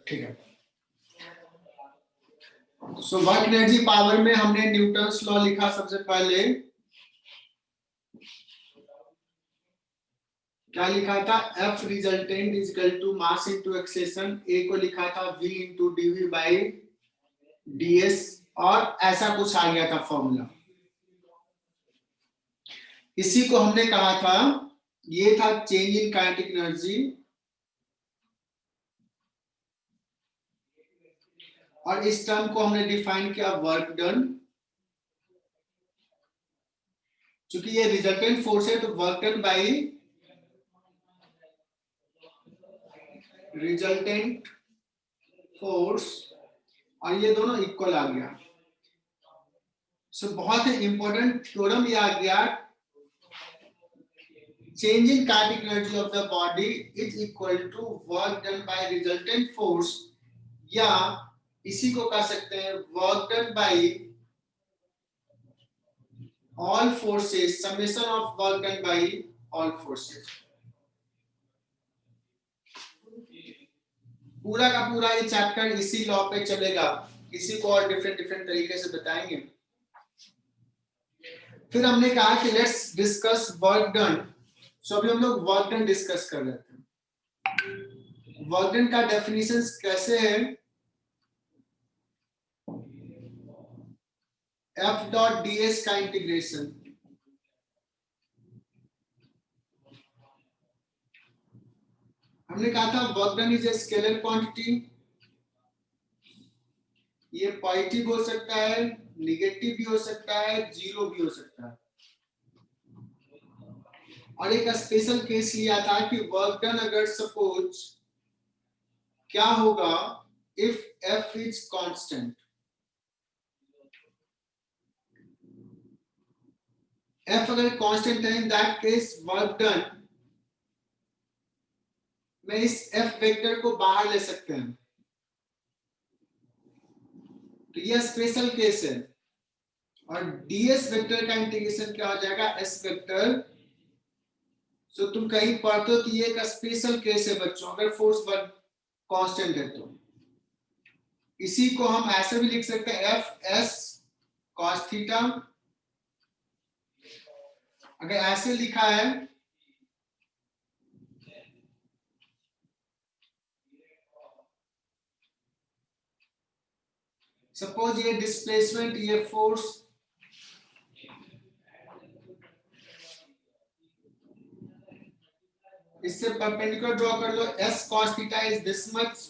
ठीक है। So work energy power में हमने न्यूटन्स लॉ लिखा सबसे पहले। क्या लिखा था? F resultant is equal to mass into acceleration. A को लिखा था v into dv by ds, और ऐसा कुछ आ गया था फॉर्मूला। इसी को हमने कहा था, ये था चेंज इन काइनेटिक एनर्जी, और इस टर्म को हमने डिफाइन किया वर्क डन। चूंकि ये रिजल्टेंट फोर्स है तो work done by resultant force, और ये दोनों इक्वल आ गया। सो बहुत ही इंपॉर्टेंट थ्योरम ये आ गया, change in kinetic energy of the body is equal to work done by resultant force, या इसी को कह सकते हैं work done by all forces, summation of work done by all forces. पूरा का पूरा ये चैप्टर इसी लॉ पे चलेगा, इसी को और डिफरेंट डिफरेंट तरीके से बताएंगे। फिर हमने कहा कि लेट्स डिस्कस वर्क डन। सो अभी हम लोग वर्क डन डिस्कस कर रहे थे। वर्क डन का डेफिनेशन कैसे है? F डॉट ds का इंटीग्रेशन, हमने कहा था work done is a scalar quantity. ये पॉजिटिव हो सकता है, निगेटिव भी हो सकता है, जीरो भी हो सकता है। और एक स्पेशल केस लिया था कि वर्क डन अगर सपोज क्या होगा if F is constant. F अगर कांस्टेंट है, in that case work done में इस F वेक्टर को बाहर ले सकते हैं। तो यह स्पेशल केस है। और ds वेक्टर का इंटीग्रेशन क्या हो जाएगा? S vector. सो तुम कहीं पढ़ते हो कि ये एक स्पेशल केस है बच्चों, अगर फोर्स वर्क कांस्टेंट है तो। इसी को हम ऐसे भी लिख सकते हैं एफ एस कॉस थीटा। अगर ऐसे लिखा है सपोज ये डिस्प्लेसमेंट, ये फोर्स, इससे परपेंडिकुलर ड्रॉ कर लो। S cos theta is this much.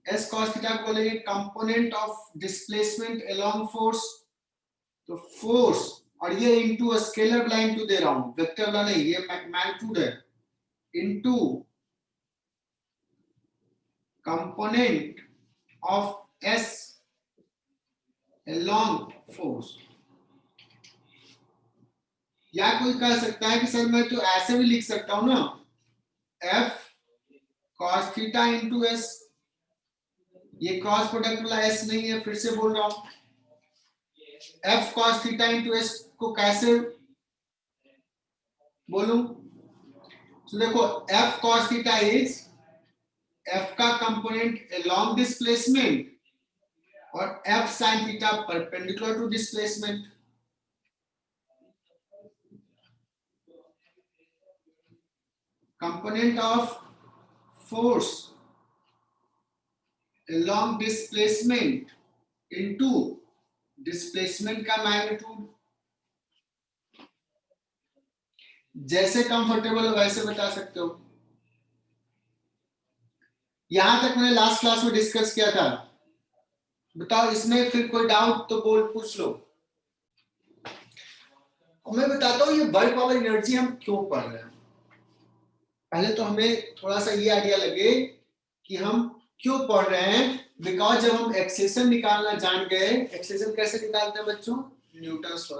S cos theta को बोलेंगे component of displacement along force. तो फोर्स, और ये इनटू स्केलर लाइन टू दे रहा हूं, वेक्टर वाला नहीं, ये मैग्नीट्यूड है, into component of s along force. या कोई कह सकता है कि सर मैं तो ऐसे भी लिख सकता हूं ना, F cos theta into S. ये क्रॉस प्रोडक्ट वाला एस नहीं है, फिर से बोल रहा हूं। F cos theta into S को कैसे बोलूं? तो देखो F cos theta is F का कंपोनेंट अलोंग डिस्प्लेसमेंट, और F sine theta perpendicular to displacement. Component of force along displacement into displacement का मैग्नीट्यूड। जैसे कंफर्टेबल हो वैसे बता सकते हो। यहां तक मैंने लास्ट क्लास में डिस्कस किया था। बताओ इसमें फिर कोई डाउट तो बोल पूछ लो। और मैं बताता हूँ ये वर्क पावर एनर्जी हम क्यों पढ़ रहे हैं। पहले तो हमें थोड़ा सा ये आइडिया लगे कि हम क्यों पढ़ रहे हैं। बिकॉज जब हम एक्सेलेरेशन निकालना जान गए, एक्सेलेरेशन कैसे निकालते हैं बच्चों? Newton's law.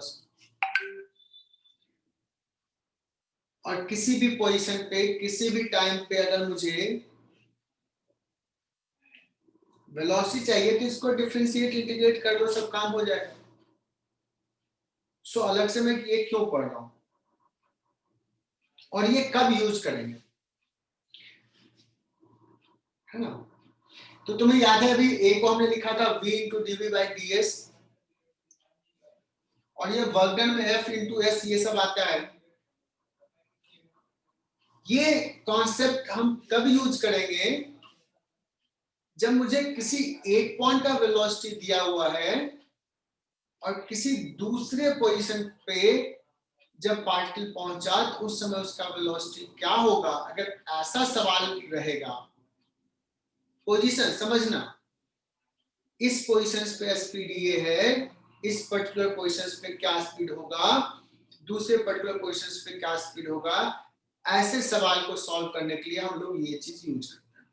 और किसी भी पोजीशन पे किसी भी टाइम पे अगर मुझे वेलोसिटी चाहिए तो इसको डिफरेंशिएट इंटीग्रेट कर दो, सब काम हो जाएगा। सो अलग से मैं ये क्यों पढ़ रहा हूं और ये कब यूज करेंगे, है ना? तो तुम्हें याद है अभी ए को हमने लिखा था v into D V by D, S ये वर्क डन में F इंटू एस ये सब आता है। ये कॉन्सेप्ट हम तब यूज करेंगे जब मुझे किसी एक पॉइंट का वेलोसिटी दिया हुआ है और किसी दूसरे पोजीशन पे जब पार्टिकल पहुंचा तो उस समय उसका वेलोसिटी क्या होगा। अगर ऐसा सवाल रहेगा, पोजीशन समझना, इस पोजीशन पे स्पीड ये है, इस पर्टिकुलर पोजीशन पे क्या स्पीड होगा, दूसरे पर्टिकुलर पोजीशन पे क्या स्पीड होगा, ऐसे सवाल को सॉल्व करने के लिए हम लोग ये चीज यूज करते हैं,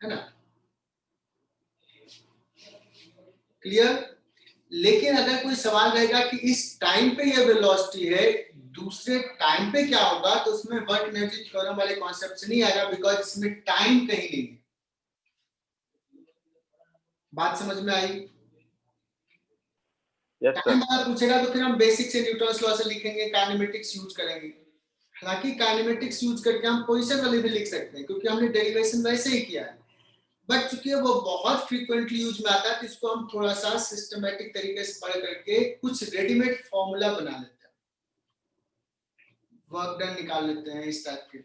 है ना, क्लियर। लेकिन अगर कोई सवाल रहेगा कि इस टाइम पे ये वेलोसिटी है, दूसरे टाइम पे क्या होगा, तो उसमें वर्क एनर्जी थ्योरम वाले कॉन्सेप्ट से नहीं आएगा, बिकॉज इसमें टाइम कहीं नहीं है। बात समझ में आई? टाइम अगर पूछेगा तो फिर हम बेसिक से न्यूटन्स लॉ से लिखेंगे, काइनेमेटिक्स यूज करेंगे। हालांकि काइनेमेटिक्स यूज करके हम पोजीशन वाले भी लिख सकते हैं, क्योंकि हमने डेरिवेशन वैसे ही किया है, बट चूंकि वो बहुत फ्रीक्वेंटली यूज में आता है तो इसको हम थोड़ा सा सिस्टमैटिक तरीके से पढ़ करके कुछ रेडीमेड फॉर्मूला बना लेते हैं, वर्क डन निकाल लेते हैं इस टाइप के।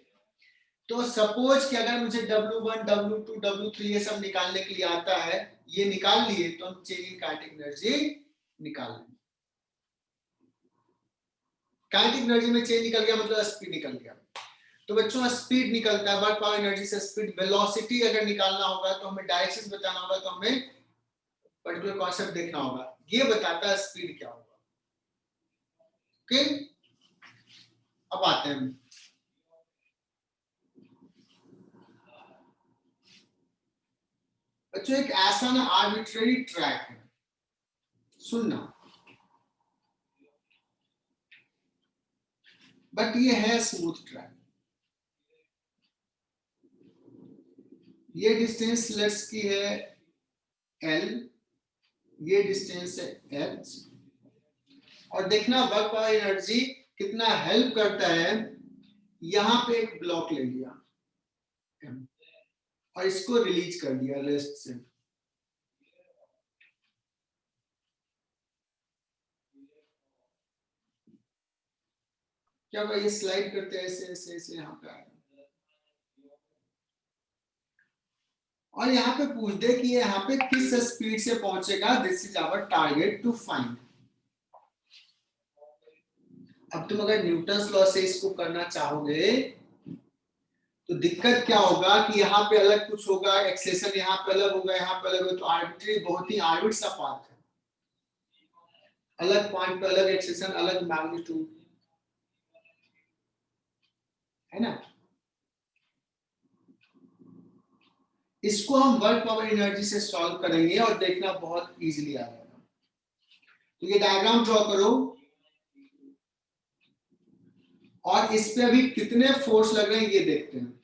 तो सपोज कि अगर मुझे W1, W2, W3 ये सब निकालने के लिए आता है, ये निकाल लिए, तो हम चेंज इन काइनेटिक एनर्जी निकाल लेंगे। काइनेटिक एनर्जी में चेंज निकल गया मतलब स्पीड निकल गया। तो बच्चों स्पीड निकलता है, वर्क पावर एनर्जी से स्पीड। वेलोसिटी अगर निकालना होगा तो हमें डायरेक्शन बताना होगा, तो हमें पर्टिकुलर कॉन्सेप्ट देखना होगा, ये बताता है स्पीड क्या होगा। ओके, अब आते हैं बच्चों, एक ऐसा ना आर्बिट्रेरी ट्रैक है, सुनना, बट ये है स्मूथ ट्रैक। ये डिस्टेंस लेट्स की है L, ये डिस्टेंस है H, और देखना वर्क पावर एनर्जी कितना हेल्प करता है। यहां पे एक ब्लॉक ले लिया और इसको रिलीज कर दिया रेस्ट से। क्या भाई ये स्लाइड करते हैं ऐसे ऐसे ऐसे यहाँ पे आएगा, और यहाँ पे पूछ दे कि ये यहाँ पे किस स्पीड से पहुंचेगा, this is our target to find. अब तुम अगर न्यूटन्स लॉ से इसको करना चाहोगे तो दिक्कत क्या होगा कि यहाँ पे अलग कुछ होगा, एक्सेलेरेशन यहाँ पे अलग होगा, यहाँ पे अलग होगा, तो आर्बिट्री, बहुत ही आर्बिट सा पाथ है, अलग पॉइंट पे अलग एक्सेलेरेशन, अलग मैग्नीट्यूड, है ना। इसको हम वर्क पावर एनर्जी से सॉल्व करेंगे और देखना बहुत इजीली आ जाएगा। तो ये डायग्राम ड्रॉ करो, और इस पे अभी कितने फोर्स लग रहे हैं ये देखते हैं।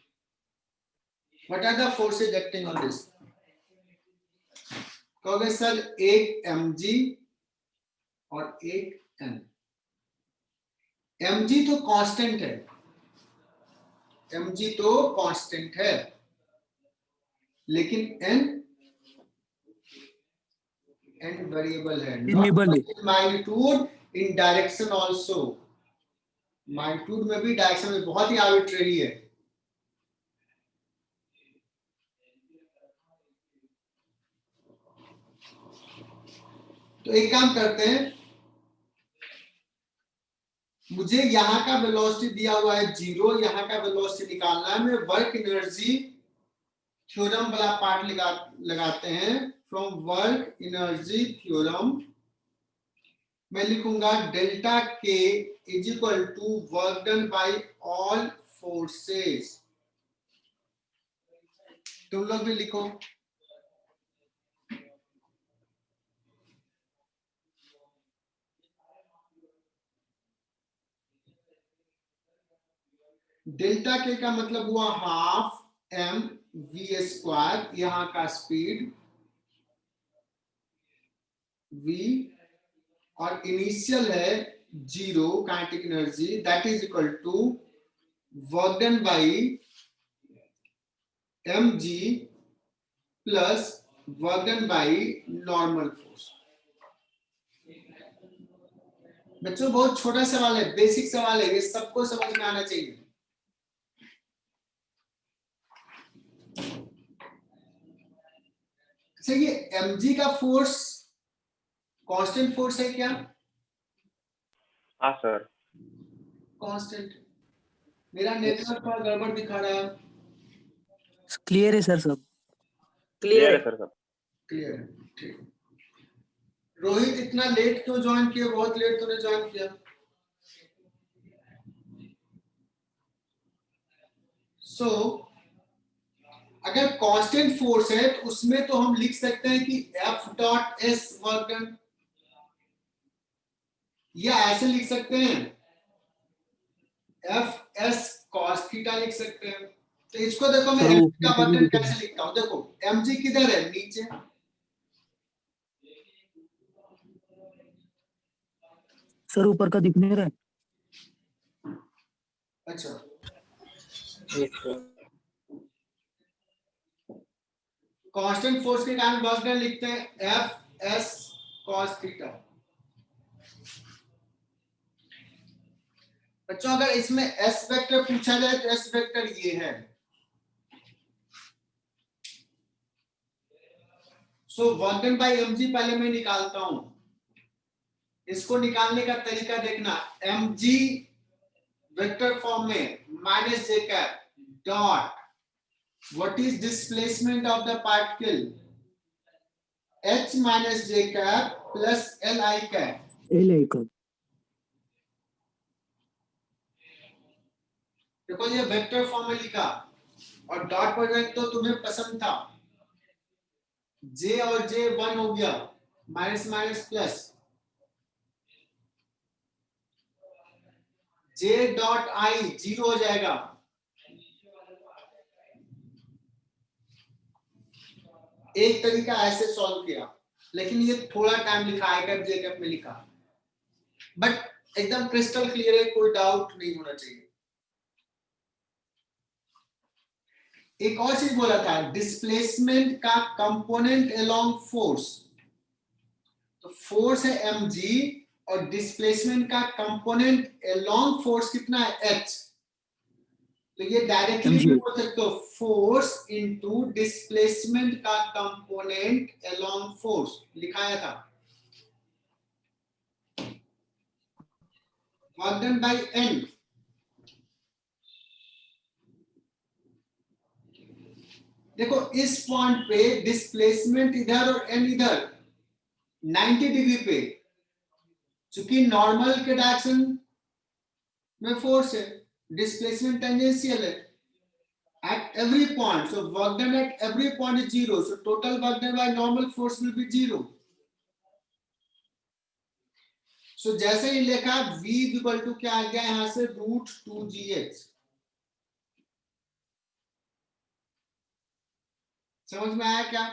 What are the forces acting on this? कहोगे सर एक mg और एक n। mg तो कांस्टेंट है, mg तो कांस्टेंट है, लेकिन n वेरिएबल है, magnitude in direction also, magnitude में भी डायरेक्शन में बहुत ही आर्बिट्रेरी है। तो एक काम करते हैं, मुझे यहाँ का वेलोसिटी दिया हुआ है 0, यहाँ का वेलोसिटी निकालना है। मैं वर्क एनर्जी थ्योरम वाला पार्ट लगाते हैं। फ्रॉम वर्क एनर्जी थ्योरम मैं लिखूंगा delta K is equal to work done by all forces. तुम लोग भी लिखो। डेल्टा के का मतलब हुआ हाफ m v स्क्वायर, यहां का स्पीड v, और इनिशियल है 0 kinetic energy, that is equal to work done by mg plus work done by normal force. बच्चों बहुत छोटा सवाल है, बेसिक सवाल है, ये सबको समझ में आना चाहिए। अच्छा, ये mg का फोर्स कांस्टेंट फोर्स है क्या? हाँ सर। कांस्टेंट। मेरा नेटवर्क पर गड़बड़ दिखा रहा है। क्लियर है सर, सब क्लियर है सर सब। क्लियर है, ठीक। रोहित इतना लेट क्यों ज्वाइन किया? बहुत लेट तूने ज्वाइन किया। सो अगर कांस्टेंट फोर्स है तो उसमें तो हम लिख सकते हैं कि F dot S work done, या ऐसे लिख सकते हैं F एस कॉस थीटा लिख सकते हैं। तो इसको देखो मैं mg का वर्क डन कैसे लिखता हूं। देखो mg किधर है? नीचे। सर ऊपर का दिख नहीं रहा है। अच्छा, कांस्टेंट फोर्स के कारण वर्क डन लिखते हैं F एस कॉस थीटा। बच्चों अगर इसमें एस वेक्टर पूछा जाए तो एस वेक्टर ये है। So work done by mg पहले मैं निकालता हूं। इसको निकालने का तरीका देखना, mg वेक्टर फॉर्म में minus J cap dot what is displacement of the particle h minus J cap plus L I cap. L का देखो ये वेक्टर फॉर्म में लिखा और डॉट प्रोडक्ट तो तुम्हें पसंद था। j और j 1 हो गया, minus minus plus, j dot i 0 हो जाएगा। एक तरीका ऐसे सॉल्व किया, लेकिन ये थोड़ा टाइम लिखा आई कैप जे कैप में लिखा, बट एकदम क्रिस्टल क्लियर है, कोई डाउट नहीं होना चाहिए। एक और चीज बोला था, डिस्प्लेसमेंट का कंपोनेंट अलोंग फोर्स। तो फोर्स है mg और डिस्प्लेसमेंट का कंपोनेंट अलोंग फोर्स कितना है? h। तो ये डायरेक्टली भी बोल सकते हो, फोर्स इनटू डिस्प्लेसमेंट का कंपोनेंट अलोंग फोर्स लिखाया था। Work done bye n। देखो इस पॉइंट पे डिस्प्लेसमेंट इधर और n इधर 90 डिग्री पे, चूंकि नॉर्मल के डायरेक्शन में फोर्स है, डिस्प्लेसमेंट टेंजेंशियल है at every point, so work done at every point is 0, so total work done by normal force will be 0. so जैसे ही लिखा v इक्वल टू क्या आ गया यहां से √2gh। समझ में आया क्या?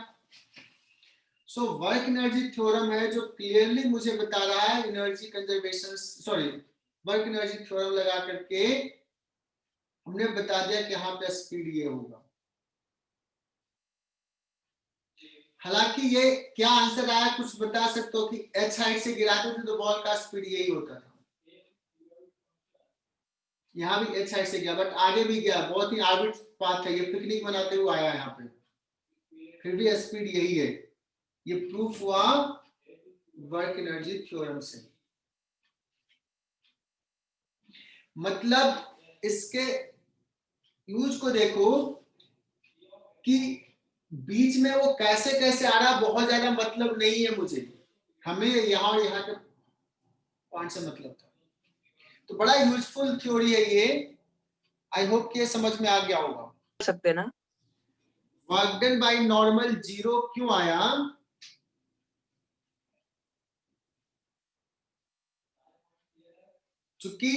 सो वर्क एनर्जी थ्योरम है जो क्लियरली मुझे बता रहा है energy conservation, sorry work energy theorem लगा करके हमने बता दिया कि यहाँ पे स्पीड ये होगा। हालांकि ये क्या आंसर आया कुछ बता सकते हो कि h हाइट से गिराते थे तो बॉल का स्पीड यही होता था। यहाँ भी h हाइट से गया बट आगे भी गया, बहुत ही आर्बिट पाथ है, ये पिकनिक बनाते हुए आया यहाँ पे, फिर भी स्पीड यही है। ये प्रूफ हुआ वर्क एनर्जी थ्योरम से। मतलब इसके यूज को देखो कि बीच में वो कैसे कैसे आ रहा, बहुत ज्यादा मतलब नहीं है मुझे, हमें यहाँ और यहाँ के पॉइंट से मतलब था। तो बड़ा यूजफुल थ्योरी है ये, आई होप कि समझ में आ गया होगा। सकते ना वर्क डन बाय नॉर्मल 0 क्यों आया? चूंकि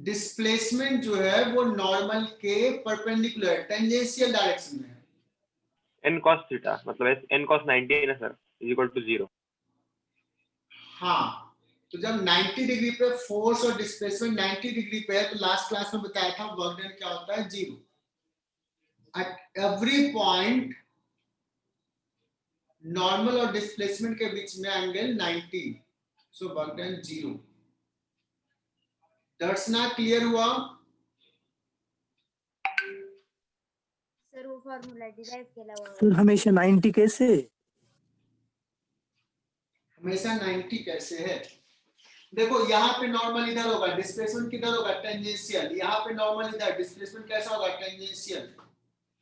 डिस्प्लेसमेंट जो है वो नॉर्मल के परपेंडिकुलर टेंजेंशियल डायरेक्शन में है। n cos थीटा मतलब n cos 90 है ना सर, इज इक्वल टू 0। हाँ, तो जब 90 डिग्री पे फोर्स और डिस्प्लेसमेंट 90 डिग्री पे है तो लास्ट क्लास में बताया था वर्क डन क्या होता है? 0। एट एवरी पॉइंट नॉर्मल और डिस्प्लेसमेंट के बीच में एंगल 90, सो वर्क डन 0। दर्शना क्लियर हुआ? सर वो फॉर्मूला डिराइव केला हुआ सर हमेशा 90 कैसे? हमेशा 90 कैसे है? देखो यहाँ पे नॉर्मल इधर होगा, डिस्प्लेसमेंट किधर होगा? टेंजेंशियल। यहाँ पे नॉर्मल इधर, डिस्प्लेसमेंट कैसा होगा? टेंजेंशियल।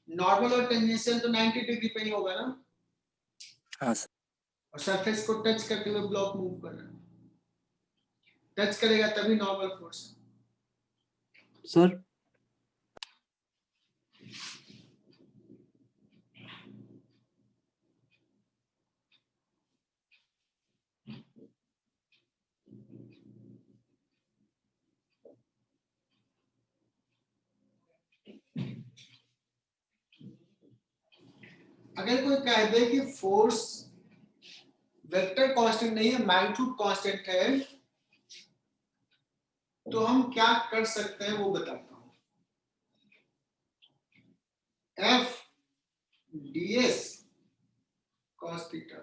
नॉर्मल और टेंजेंशियल तो 90 डिग्री पे ही होगा ना, हाँ सर। और सरफेस को टच करते हुए ब्लॉक मूव कर रहा है, टच करेगा तभी नॉर्मल फोर्स है। सर अगर कोई कह दे कि फोर्स वेक्टर कांस्टेंट नहीं है, मैग्नीट्यूड कांस्टेंट है, तो हम क्या कर सकते हैं वो बताता हूं। F DS cos theta.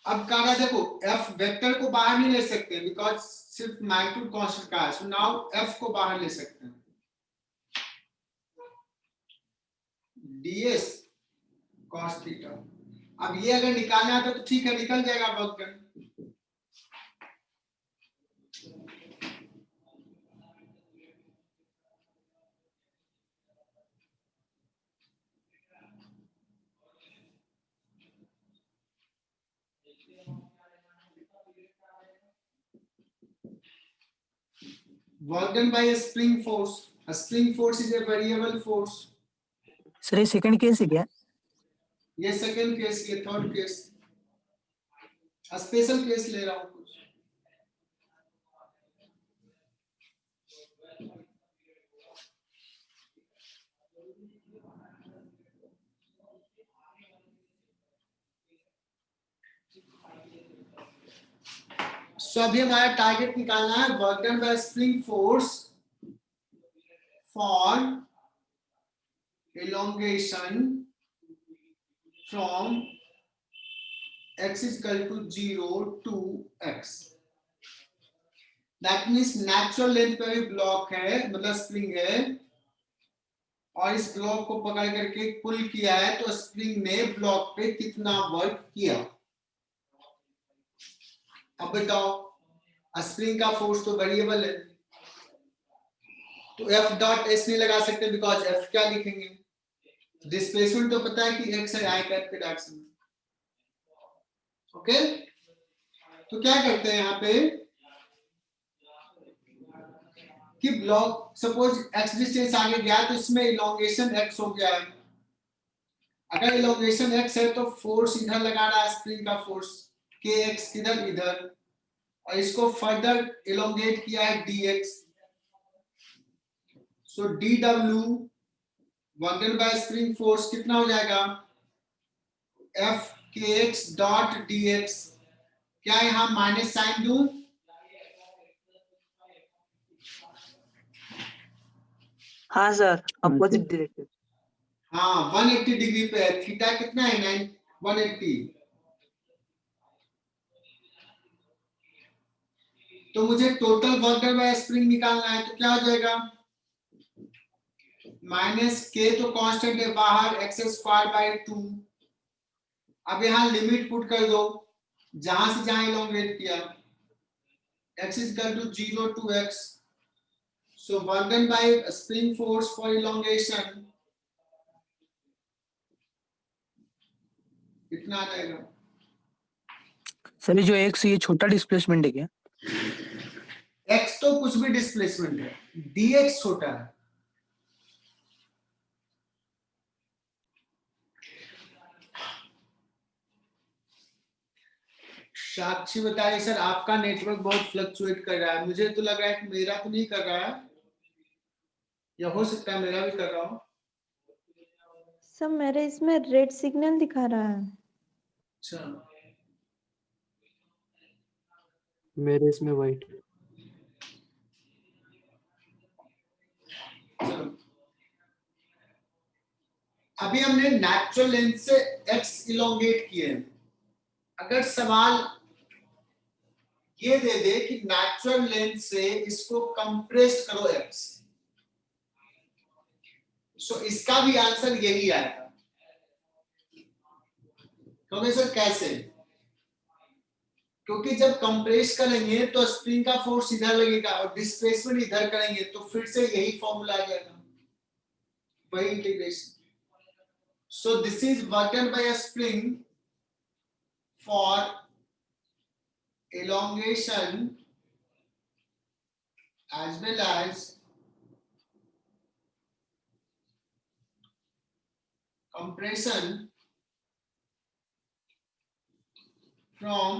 अब कहा देखो, एफ वेक्टर को बाहर नहीं ले सकते बिकॉज सिर्फ मैग्नीट्यूड कांस्टेंट का है, सो नाउ एफ को बाहर ले सकते हैं। DS cos theta. अब ये अगर निकालना है तो ठीक है, निकल जाएगा work done. Work done by a spring force. A spring force is a variable force. Sir ये सेकंड केस है क्या? ये सेकंड केस, ये थर्ड केस, स्पेशल केस ले रहा हूं कुछ। सो अभी हमारा टारगेट निकालना है work done by spring force for elongation from x is equal to 0 to x। That means natural length पे भी ब्लॉक है, मतलब स्प्रिंग है, और इस ब्लॉक को पकड़ करके पुल किया है, तो स्प्रिंग ने ब्लॉक पे कितना वर्क किया। अब बताओ, स्प्रिंग का फोर्स तो वेरिएबल है, तो एफ डॉट एस नहीं लगा सकते बिकॉज एफ क्या लिखेंगे? डिस्प्लेसमेंट तो पता है कि एक्स है आई कैप के डायरेक्शन में। ओके, तो क्या करते हैं यहाँ पे कि ब्लॉक सपोज एक्स डिस्टेंस आगे गया तो इसमें इलोंगेशन एक्स हो गया है। अगर इलोंगेशन एक्स है तो फोर्स इधर लगा रहा है, स्प्रिंग का फोर्स के एक्स किधर? इधर, और इसको फर्दर इलोंगेट किया है dx। So dw work done by spring force कितना हो जाएगा? f kx dot dx। क्या यहां माइनस साइन दूं? हाँ सर, अपोजिट डायरेक्शन। हाँ 180 डिग्री पे है, थीटा कितना है? 180। तो मुझे total work done by spring निकालना है, तो क्या हो जाएगा? माइनस के तो कांस्टेंट है बाहर, एक्स स्क्वायर बाय 2। अब यहां लिमिट पुट कर दो, जहां से जहां इलोंगेट किया, x is equal to 0 to x। So work done by spring force for elongation कितना आ जाएगा? सर ये जो एक्स ये छोटा डिस्प्लेसमेंट है क्या? x तो कुछ भी डिस्प्लेसमेंट है, dx छोटा है। साक्षी बताइए सर, आपका नेटवर्क बहुत फ्लक्चुएट कर रहा है, मुझे तो लग रहा है कि मेरा तो नहीं कर रहा है, या हो सकता है मेरा भी कर रहा हो। सब मेरे इसमें रेड सिग्नल दिखा रहा है। अच्छा, मेरे इसमें वाइट। चलो अभी हमने नेचुरल लेंथ से x इलोंगेट किए हैं। अगर सवाल ये दे दे कि नेचुरल लेंथ से इसको कंप्रेस करो x, सो इसका भी आंसर यही आएगा। क्योंकि सर कैसे? क्योंकि जब कंप्रेस करेंगे तो स्प्रिंग का फोर्स इधर लगेगा और डिस्प्लेसमेंट इधर करेंगे तो फिर से यही फॉर्मूला आ जाएगा, वही integration. So this is work done bye a spring for elongation as well as compression from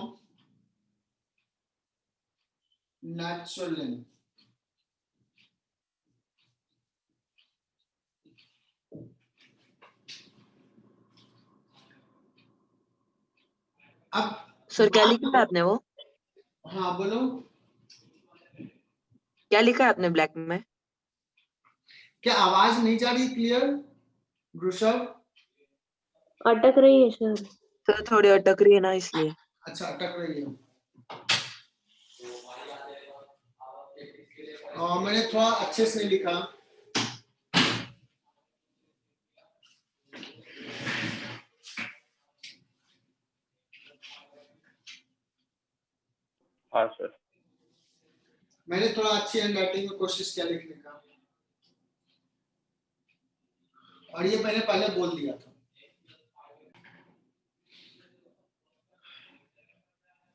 natural length. अब सर क्या लिखा है आपने वो? हाँ बोलो, क्या लिखा है आपने ब्लैक में? क्या आवाज नहीं जा रही क्लियर ऋषभ? अटक रही है सर। सर थोड़ी अटक रही है ना इसलिए। अच्छा अटक रही है। और मैंने थोड़ा अच्छे से लिखा। हाँ सर। मैंने थोड़ा अच्छी हैंड राइटिंग में कोशिश किया लिखने का, और ये मैंने पहले बोल दिया था।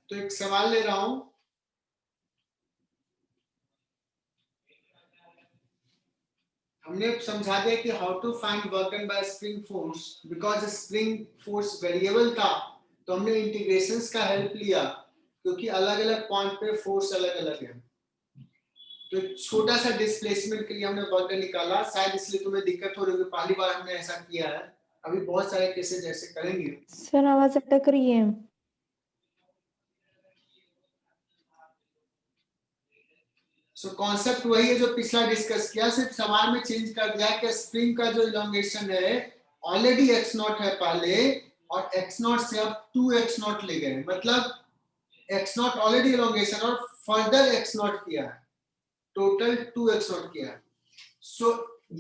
तो एक सवाल ले रहा हूं, हमने समझा दिया कि how to find work done by spring force. Because spring force variable था तो हमने इंटीग्रेशंस का हेल्प लिया, क्योंकि अलग अलग पॉइंट पे फोर्स अलग अलग है। तो एक छोटा सा डिस्प्लेसमेंट के लिए हमने वर्क डन निकाला। शायद इसलिए तुम्हें दिक्कत हो रही है, पहली बार हमने ऐसा किया है। अभी बहुत सारे केसेस ऐसे करेंगे। सर आवाज अटक रही है। सो कॉन्सेप्ट वही है जो पिछला डिस्कस किया, सिर्फ सवाल में चेंज कर दिया कि स्प्रिंग का जो इलोंगेशन है ऑलरेडी x नॉट है पहले, और x नॉट से अब 2x नॉट ले गए। मतलब x नॉट ऑलरेडी इलोंगेशन और फर्दर x नॉट किया है, टोटल 2x नॉट किया है। सो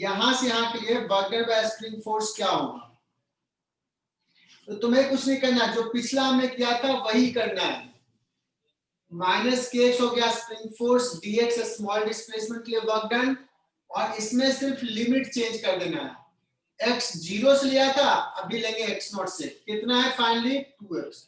यहां से यहां के लिए work done by spring force क्या होगा? तो तुम्हें कुछ नहीं करना, जो पिछला हमने किया था वही करना है। माइनस kx हो गया spring force, dx small displacement के लिए वर्क डन, और इसमें सिर्फ लिमिट चेंज कर देना है। x 0 से लिया था, अभी लेंगे x नॉट से। कितना है फाइनली? 2x।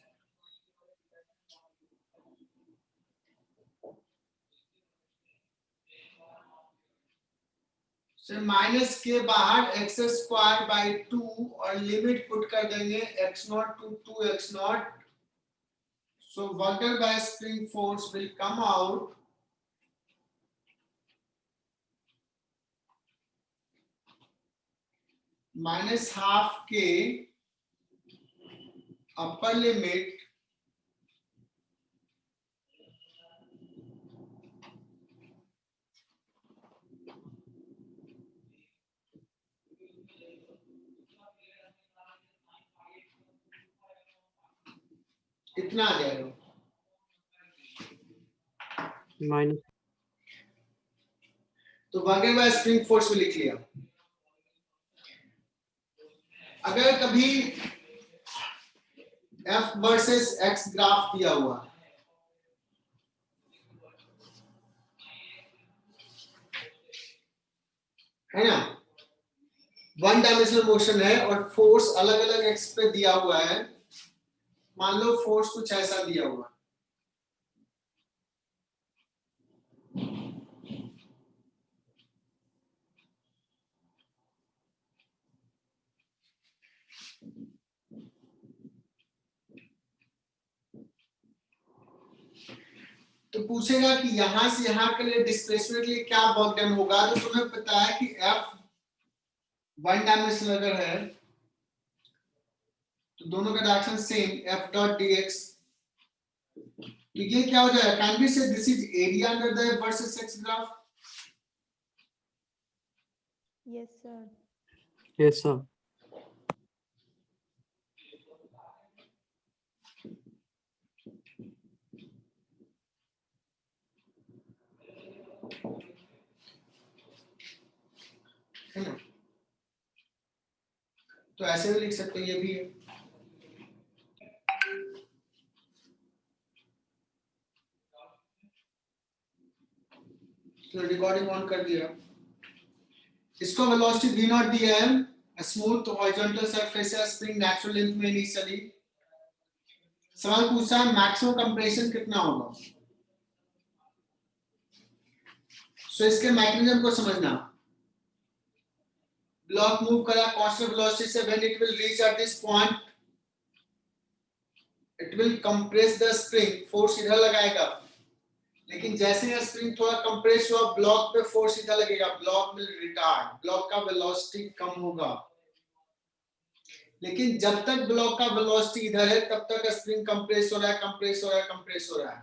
सो माइनस के बाहर x स्क्वायर बाई 2 और लिमिट पुट कर देंगे x naught to 2x naught. So work done by spring force will come out minus half k upper limit इतना आ जाएगा माइनस। तो work done by spring force भी लिख लिया। अगर कभी F वर्सेस X ग्राफ दिया हुआ है ना, वन डायमेंशनल मोशन है और फोर्स अलग अलग x पे दिया हुआ है। मान लो फोर्स कुछ ऐसा दिया हुआ, तो पूछेगा कि यहां से यहां के लिए डिस्प्लेसमेंट के लिए क्या वर्क डन होगा। तो तुम्हें पता है कि F वन डायमेंशनल अगर है तो दोनों का direction same, F dot dx। तो ये क्या हो जाएगा? कैन बी से this is area under the F versus X graph. Yes sir. Yes sir. है ना? तो ऐसे भी लिख सकते हैं, ये भी है। तो रिकॉर्डिंग ऑन कर दिया। इसको वेलोसिटी v नॉट दिया है, स्मूथ हॉरिजॉन्टल सरफेस है, स्प्रिंग नेचुरल लेंथ में इनिशियली। सवाल पूछा है मैक्सिमम कंप्रेशन कितना होगा। सो इसके मैकेनिज्म को समझना। ब्लॉक मूव करा कांस्टेंट वेलोसिटी से, when it will reach at this point it will compress the spring, force इधर लगाएगा, लेकिन जैसे ही स्प्रिंग थोड़ा कंप्रेस हुआ ब्लॉक पे फोर्स इधर लगेगा, ब्लॉक विल रिटार्ड, ब्लॉक का वेलोसिटी कम होगा। लेकिन जब तक ब्लॉक का वेलोसिटी इधर है तब तक स्प्रिंग कंप्रेस हो रहा है, कंप्रेस हो रहा है, कंप्रेस हो रहा है।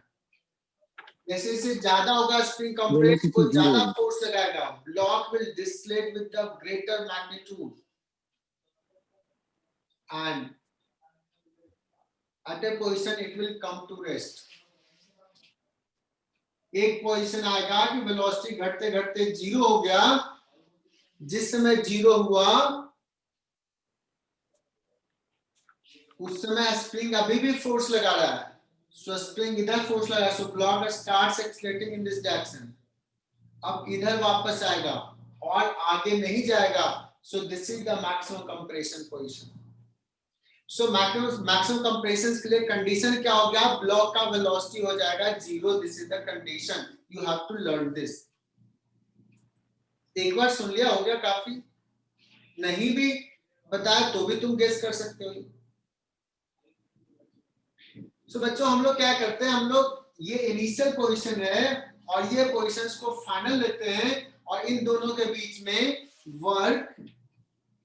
जैसे जैसे ज्यादा होगा स्प्रिंग कंप्रेस, वो ज्यादा फोर्स लगाएगा, block will displace with the greater magnitude and at a position it will come to rest. एक पोजीशन आएगा कि वेलोसिटी घटते घटते जीरो हो गया, जिस समय जीरो हुआ उस समय स्प्रिंग अभी भी फोर्स लगा रहा है, सो स्प्रिंग इधर फोर्स लगा, so block starts accelerating in this direction. अब इधर वापस आएगा और आगे नहीं जाएगा, so this is the maximum compression position. So maximum compression के लिए कंडीशन क्या हो गया, ब्लॉक का वेलोसिटी हो जाएगा zero, this is the condition, you have to learn this. एक बार सुन लिया हो गया काफी, नहीं भी बताया तो भी तुम गेस कर सकते हो। सो बच्चों हम लोग क्या करते हैं, हम लोग ये इनिशियल पोजीशन है और ये पोजीशंस को फाइनल लेते हैं और इन दोनों के बीच में वर्क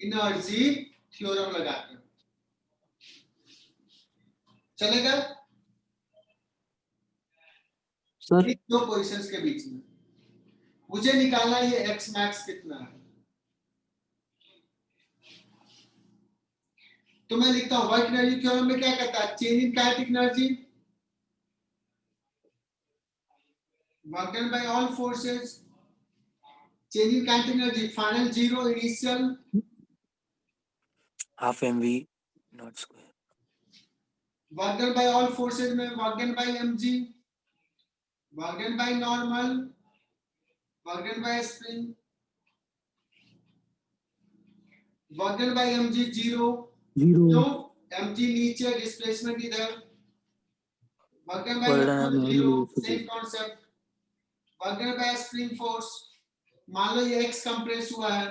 एनर्जी थ्योरम लगाते हैं। चलेगा सर? इन दो पोजीशंस के बीच में मुझे निकालना ये एक्स मैक्स कितना है। तो मैं लिखता हूं वर्क एनर्जी थ्योरम में क्या कहता है, change in kinetic energy work done by all forces, change in kinetic energy final zero, initial half mv naught square. Work done by all forces में work done by mg, work done by normal, work done by spring, work done by mg zero, zero. mg नीचे displacement इधर, work done by Work done normal by zero, normal same concept, work done by spring force, मान लो ये x compress हुआ है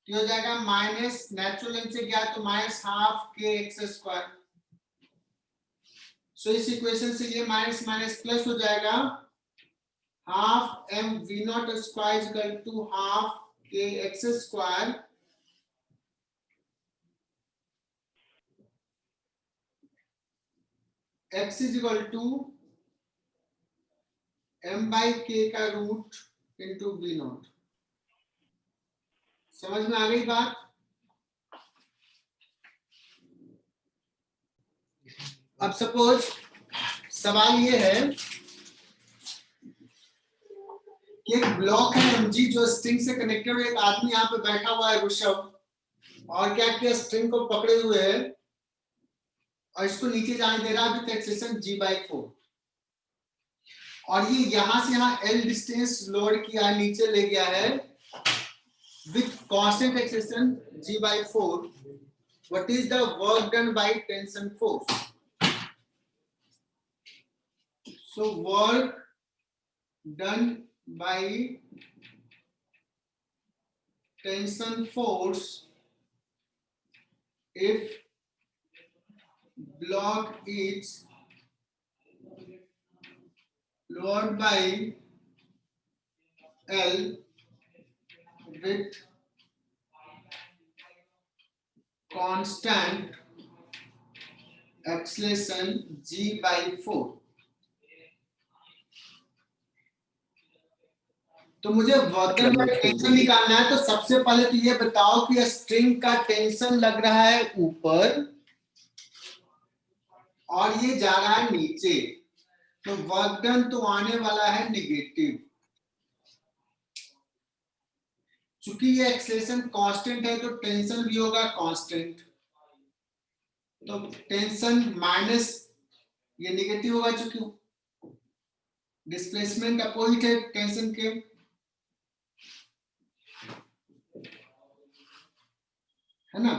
तो हो जाएगा minus natural length से गया तो minus half k x square. So इस इक्वेशन से ये माइनस माइनस प्लस हो जाएगा, half m v naught square equal to half k x square x is equal to m by k का root into we not. समझ में आ गई बात? अब सपोज सवाल ये है कि एक ब्लॉक है mg जो स्ट्रिंग से कनेक्टेड है, एक आदमी यहाँ पे बैठा हुआ है ऋषभ, और क्या किया स्ट्रिंग को पकड़े हुए है और इसको नीचे जाने दे रहा है विद एक्सेलेरेशन g/4, और ये यहां से यहाँ l डिस्टेंस लोड किया है, नीचे ले गया है with constant acceleration g/4. What is the work done by tension force? So work done by tension force if block is lowered by L with constant acceleration g/4। तो मुझे work done by tension निकालना है, तो सबसे पहले तो ये बताओ कि स्ट्रिंग का टेंशन लग रहा है ऊपर और ये जा रहा है नीचे, तो वर्क डन तो आने वाला है नेगेटिव। चूंकि ये एक्सेलेरेशन कांस्टेंट है तो टेंशन भी होगा कांस्टेंट, तो टेंशन माइनस ये नेगेटिव होगा चूंकि डिस्प्लेसमेंट अपोजिट है टेंशन के, है ना।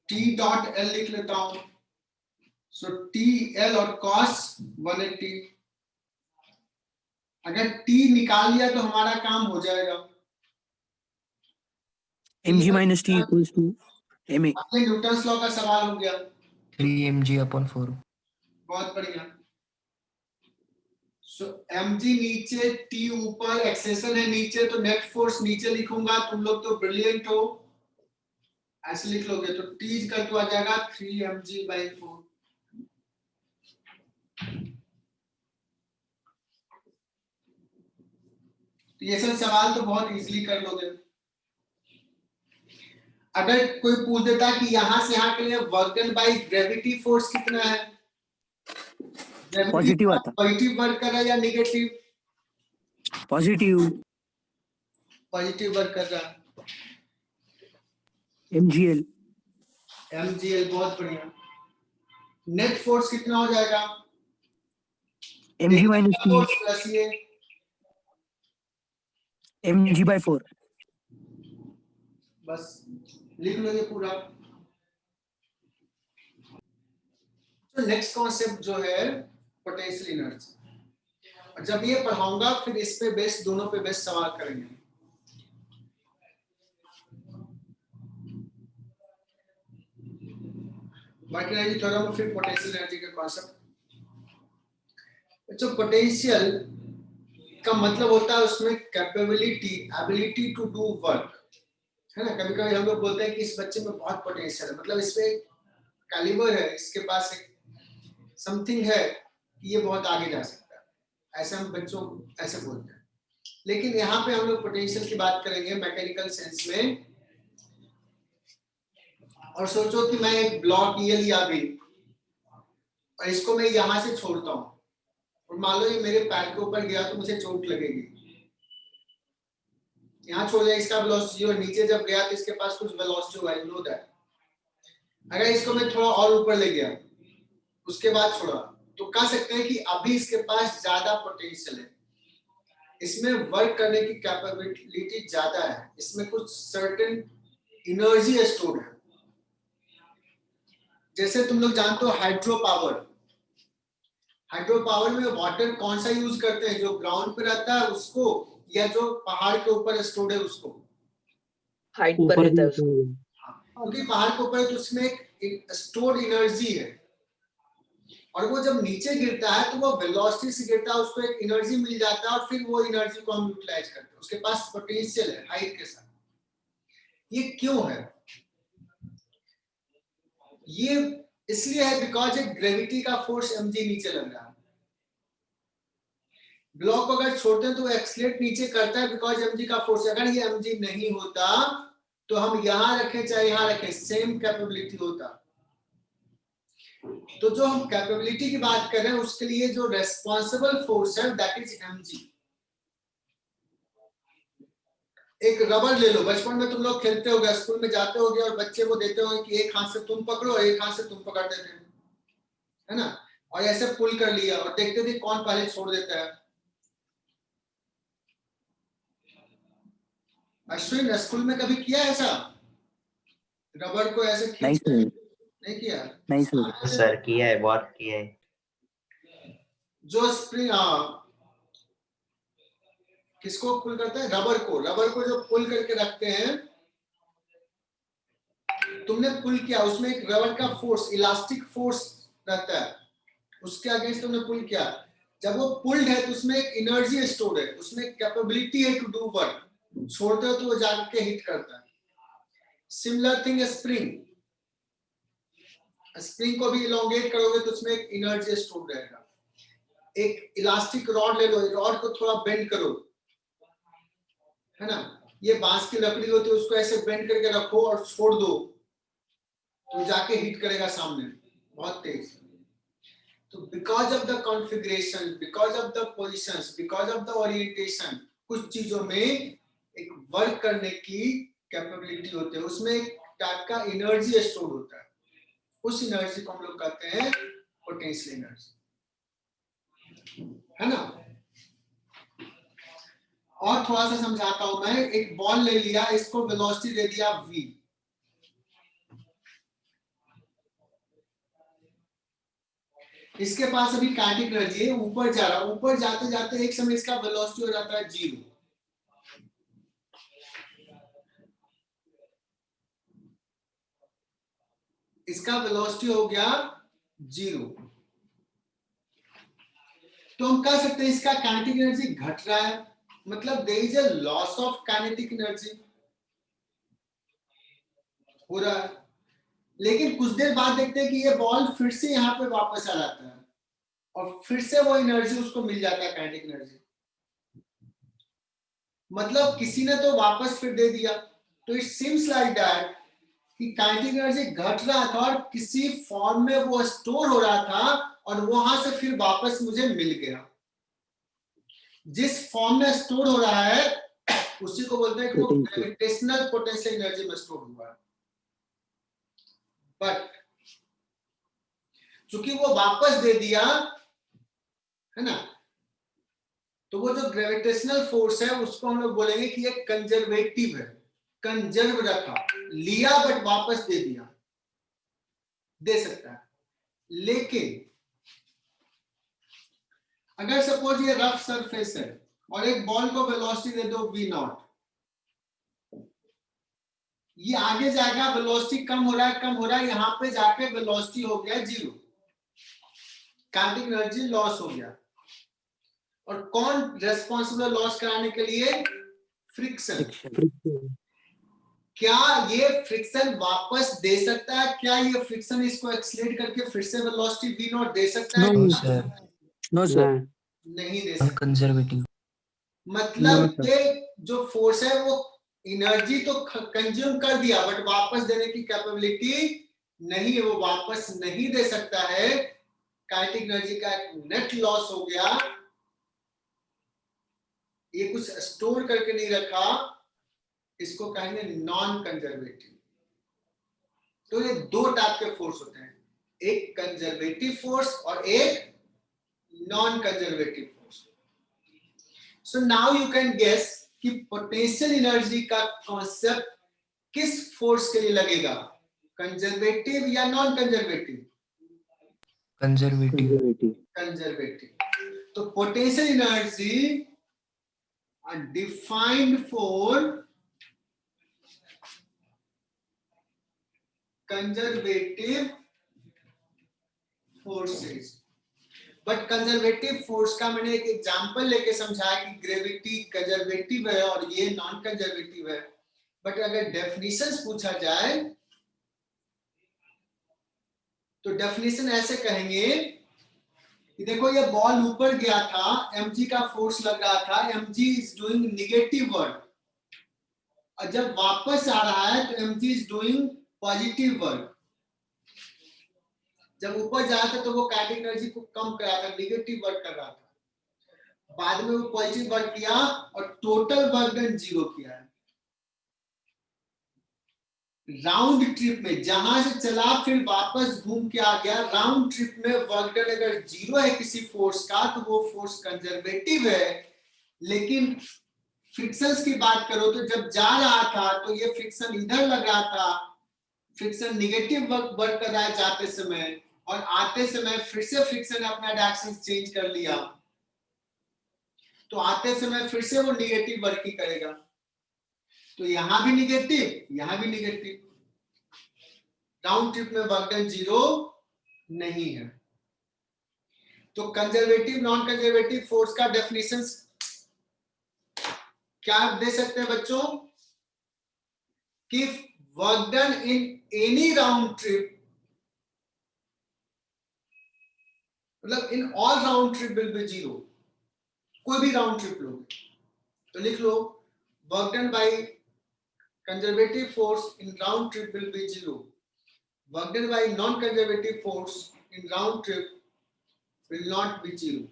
टी डॉट एल लिख लेता हूं, सो टी एल और कॉस 180। अगर टी निकाल लिया तो हमारा काम हो जाएगा। mg minus t equals to ma. ये न्यूटन्स लॉ का सवाल हो गया। 3mg/4। बहुत बढ़िया। सो mg नीचे टी ऊपर, एक्सेलेरेशन है नीचे तो नेट फोर्स नीचे लिखूंगा। तुम लोग तो ब्रिलियंट हो, ऐसे लिख लोगे तो टी का तो आ जाएगा 3mg/4। तो ये सब सवाल तो बहुत इजीली कर लोगे। अगर कोई पूछ देता कि यहां से यहां के लिए work done by gravity force कितना है, पॉजिटिव आता, पॉजिटिव वर्क कर रहा है या नेगेटिव? पॉजिटिव पॉजिटिव वर्क कर रहा है। mgl mgl, बहुत बढ़िया। नेट फोर्स कितना हो जाएगा? mg minus t force plus ये mg/4। बस लिख लो ये पूरा। तो नेक्स्ट कॉन्सेप्ट जो है पोटेंशियल एनर्जी, और जब ये पढ़ाऊंगा फिर इस पे बेस्ड, दोनों पे बेस्ड सवाल करेंगे। वर्क एनर्जी थ्योरम और फिर पोटेंशियल एनर्जी के कॉन्सेप्ट। जो पोटेंशियल का मतलब होता है उसमें capability, ability to do work, है ना। कभी कभी हम लोग बोलते हैं कि इस बच्चे में बहुत पोटेंशियल है, मतलब इसमें कैलिबर है, इसके पास एक समथिंग है कि ये बहुत आगे जा सकता है, ऐसे हम बच्चों ऐसे बोलते हैं। लेकिन यहाँ पे हम लोग पोटेंशियल की बात करेंगे मैकेनिकल सेंस में। और सोचो कि मैं एक ब्लॉक ये लिया अभी और इसको मैं यहाँ से छोड़ता हूँ और मान लो ये मेरे पैर के ऊपर गया तो मुझे चोट लगेगी। यहाँ छोड़ दिया, इसका वेलोसिटी और नीचे जब गया तो इसके पास कुछ वेलोसिटी होगा, यू नो दैट। अगर इसको मैं थोड़ा और ऊपर ले गया उसके बाद छोड़ा तो कह सकते हैं कि अभी इसके पास ज्यादा पोटेंशियल है, इसमें वर्क करने की कैपेबिलिटी ज्यादा है, इसमें कुछ सर्टेन एनर्जी स्टोर है। जैसे तुम लोग जानते हो हाइड्रो पावर, हाइड्रो पावर में वाटर कौन सा यूज करते हैं, जो ग्राउंड पे रहता है उसको या जो पहाड़ के ऊपर स्टोर्ड है उसको? हाइट पर ऊपर रहता है भी उसको। क्योंकि पहाड़ के ऊपर है तो उसमें एक स्टोर्ड एनर्जी है और वो जब नीचे गिरता है तो वो वेलोसिटी से गिरता है, उसको एक एनर्जी मिल जाता है और फिर वो एनर्जी को हम यूटिलाइज करते हैं, उसके पास पोटेंशियल है हाइट के साथ। ये क्यों है? ये इसलिए है बिकॉज एक ग्रेविटी का फोर्स mg नीचे लग रहा है। ब्लॉक को अगर छोड़ते हैं तो एक्सलेट नीचे करता है बिकॉज mg का फोर्स। अगर ये mg नहीं होता तो हम यहां रखें चाहे यहां रखें सेम कैपेबिलिटी होता। तो जो हम कैपेबिलिटी की बात कर रहे हैं उसके लिए जो रेस्पॉन्सिबल फोर्स है दैट इज mg। एक रबर ले लो, बचपन में तुम लोग खेलते होगे, स्कूल में जाते होगे और बच्चे को देते होंगे कि एक हाथ से तुम पकड़ो और एक हाथ से तुम पकड़ देते हैं, है ना, और ऐसे पुल कर लिया और देखते थे कौन पहले छोड़ देता है। अश्विन स्कूल में कभी किया ऐसा, रबर को ऐसे नहीं खींच? सर, नहीं किया? नहीं सर। सर किया है, बहुत किया है। जो स्प्रिंग किसको पुल करता है? रबर को। रबर को जो पुल करके रखते हैं, तुमने पुल किया, उसमें एक रबर का फोर्स, इलास्टिक फोर्स रहता है, उसके अगेंस्ट तुमने पुल किया। जब वो पुल्ड है तो उसमें एक एनर्जी स्टोर है, उसमें कैपेबिलिटी है टू डू वर्क। छोड़ते हो तो वो जाके हिट करता है। सिमिलर थिंग स्प्रिंग, स्प्रिंग को भी इलोंगेट करोगे तो उसमें एक एनर्जी स्टोर रहेगा। एक इलास्टिक रॉड ले लो, रॉड को थोड़ा बेंड करो, है ना, ये बांस की लकड़ी होती है, उसको ऐसे बेंड करके रखो और छोड़ दो तो जाके हिट करेगा सामने बहुत तेज। तो because of the configuration, because of the positions, because of the orientation, कुछ चीजों में एक वर्क करने की कैपेबिलिटी होती है, उसमें एक टाइप का एनर्जी स्टोर होता है, उस एनर्जी को हम लोग कहते हैं पोटेंशियल एनर्जी, है ना। और थोड़ा सा समझाता हूं मैं। एक बॉल ले लिया, इसको वेलोसिटी दे दिया v, इसके पास अभी काइनेटिक एनर्जी है, ऊपर जा रहा है, ऊपर जाते जाते एक समय इसका वेलोसिटी हो जाता है 0। इसका वेलोसिटी हो गया 0, तो हम कह सकते हैं इसका काइनेटिक एनर्जी घट रहा है, मतलब there is a loss of kinetic energy हो रहा है। लेकिन कुछ देर बाद देखते हैं कि ये बॉल फिर से यहाँ पे वापस आ जाता है और फिर से वो एनर्जी उसको मिल जाता है, काइनेटिक एनर्जी। मतलब किसी ने तो वापस फिर दे दिया, तो इट सीम्स लाइक दैट कि काइनेटिक एनर्जी घट रहा था और किसी फॉर्म में वो स्टोर हो रहा था और वहां से फिर वापस मुझे मिल गया। जिस फॉर्म में स्टोर हो रहा है उसी को बोलते हैं कि वो ग्रेविटेशनल पोटेंशियल एनर्जी में स्टोर हुआ है। बट चूंकि वो वापस दे दिया है ना, तो वो जो ग्रेविटेशनल फोर्स है उसको हम लोग बोलेंगे कि ये कंजर्वेटिव है, कंजर्व रखा, लिया बट वापस दे दिया, दे सकता है। लेकिन अगर सपोज ये रफ सरफेस है और एक बॉल को वेलोसिटी दे दो v0, ये आगे जाएगा, वेलोसिटी कम हो रहा है, कम हो रहा है, यहां पे जाके वेलोसिटी हो गया 0, काइनेटिक एनर्जी लॉस हो गया। और कौन रेस्पॉन्सिबल लॉस कराने के लिए? फ्रिक्शन। क्या ये फ्रिक्शन वापस दे सकता है? क्या ये फ्रिक्शन इसको एक्सलेट करके फिर से वेलोसिटी v0 दे सकता है? No, sir. नो सर, नहीं दे सकता। Conservative. मतलब ये जो फोर्स है वो एनर्जी तो कंज्यूम कर दिया बट वापस देने की कैपेबिलिटी नहीं है, वो वापस नहीं दे सकता है। काइनेटिक एनर्जी का नेट लॉस हो गया, ये कुछ स्टोर करके नहीं रखा, इसको कहेंगे नॉन कंजर्वेटिव। तो ये दो टाइप के फोर्स होते हैं, एक कंजर्वेटिव फोर्स और एक non conservative force. So now you can guess कि पोटेंशियल एनर्जी का कॉन्सेप्ट किस फोर्स के लिए लगेगा, कंजर्वेटिव या नॉन कंजर्वेटिव? Conservative. कंजर्वेटिव। तो potential energy are defined for conservative forces। But conservative force का मैंने एक एग्जांपल लेके समझाया कि ग्रेविटी कंजर्वेटिव है और ये नॉन कंजर्वेटिव है। बट अगर डेफिनेशंस पूछा जाए तो डेफिनेशन ऐसे कहेंगे कि देखो ये बॉल ऊपर गया था, mg का फोर्स लग रहा था, mg is doing negative work, और जब वापस आ रहा है तो mg is doing positive work. जब ऊपर जा रहा था तो वो काइनेटिक एनर्जी को कम कर रहा था, नेगेटिव वर्क कर रहा था, बाद में वो पॉजिटिव वर्क किया और टोटल वर्क डन 0 किया है। राउंड ट्रिप में जहां से चला फिर वापस घूम के आ गया, राउंड ट्रिप में वर्क डन अगर 0 है किसी फोर्स का तो वो फोर्स कंजर्वेटिव है। लेकिन फ्रिक्शंस की बात करो तो जब जा रहा था तो ये फ्रिक्शन इधर लग रहा था, फ्रिक्शन नेगेटिव वर्क कर रहा है जाते समय, और आते समय फिर से फ्रिक्शन अपना डायरेक्शन चेंज कर लिया, तो आते समय फिर से वो नेगेटिव वर्क ही करेगा। तो यहां भी नेगेटिव, यहां भी नेगेटिव, राउंड ट्रिप में वर्क डन 0 नहीं है। तो कंजर्वेटिव नॉन कंजर्वेटिव फोर्स का डेफिनेशन क्या दे सकते हैं बच्चों कि work done in any round trip, मतलब in all round trip will be 0। कोई भी राउंड ट्रिप लो तो लिख लो work done by conservative force in round trip will be 0. Work done by non-conservative force in round trip will not be 0.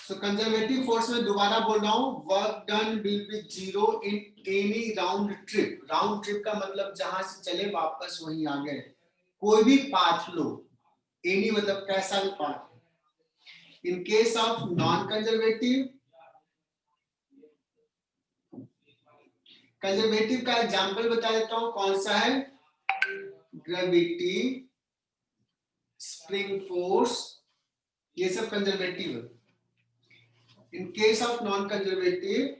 So conservative force में दोबारा बोल रहा हूं, work done will be 0 in any round trip. Round trip का मतलब जहां से चले वापस वहीं आ गए, कोई भी पाथ लो, एनी मतलब कैसा भी path. In case of non conservative, conservative का एग्जांपल बता देता हूं कौन सा है, ग्रेविटी, स्प्रिंग फोर्स, ये सब कंजर्वेटिव है। In case of non conservative,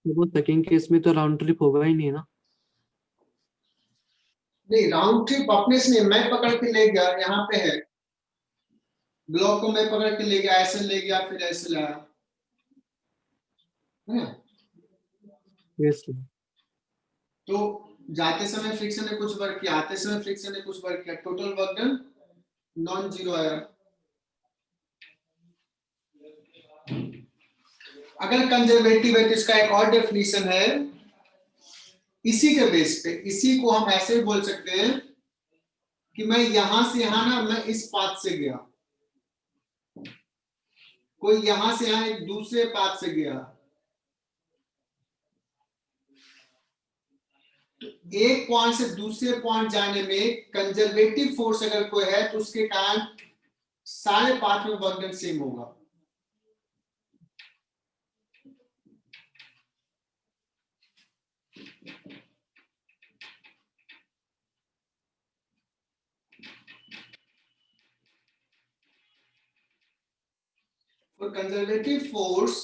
वो सेकंड केस में तो राउंड ट्रिप होगा ही नहीं ना। नहीं राउंड ट्रिप अपने से नहीं, मैं पकड़ के ले गया, यहाँ पे है ब्लॉक को, मैं पकड़ के ले गया, ऐसे ले गया फिर ऐसे लाया, है ना? यस तो जाते समय फ्रिक्शन ने कुछ वर्क किया, आते समय फ्रिक्शन ने कुछ वर्क किया, total work done non zero आया। अगर कंजर्वेटिव है तो इसका एक और डेफिनेशन है, इसी के बेस पे, इसी को हम ऐसे बोल सकते हैं कि मैं यहां से यहां ना, मैं इस पाथ से गया, कोई यहां से यहां एक दूसरे पाथ से गया, तो एक पॉइंट से दूसरे पॉइंट जाने में कंजर्वेटिव फोर्स अगर कोई है तो उसके कारण सारे पाथ में वर्क डन सेम होगा। For conservative force,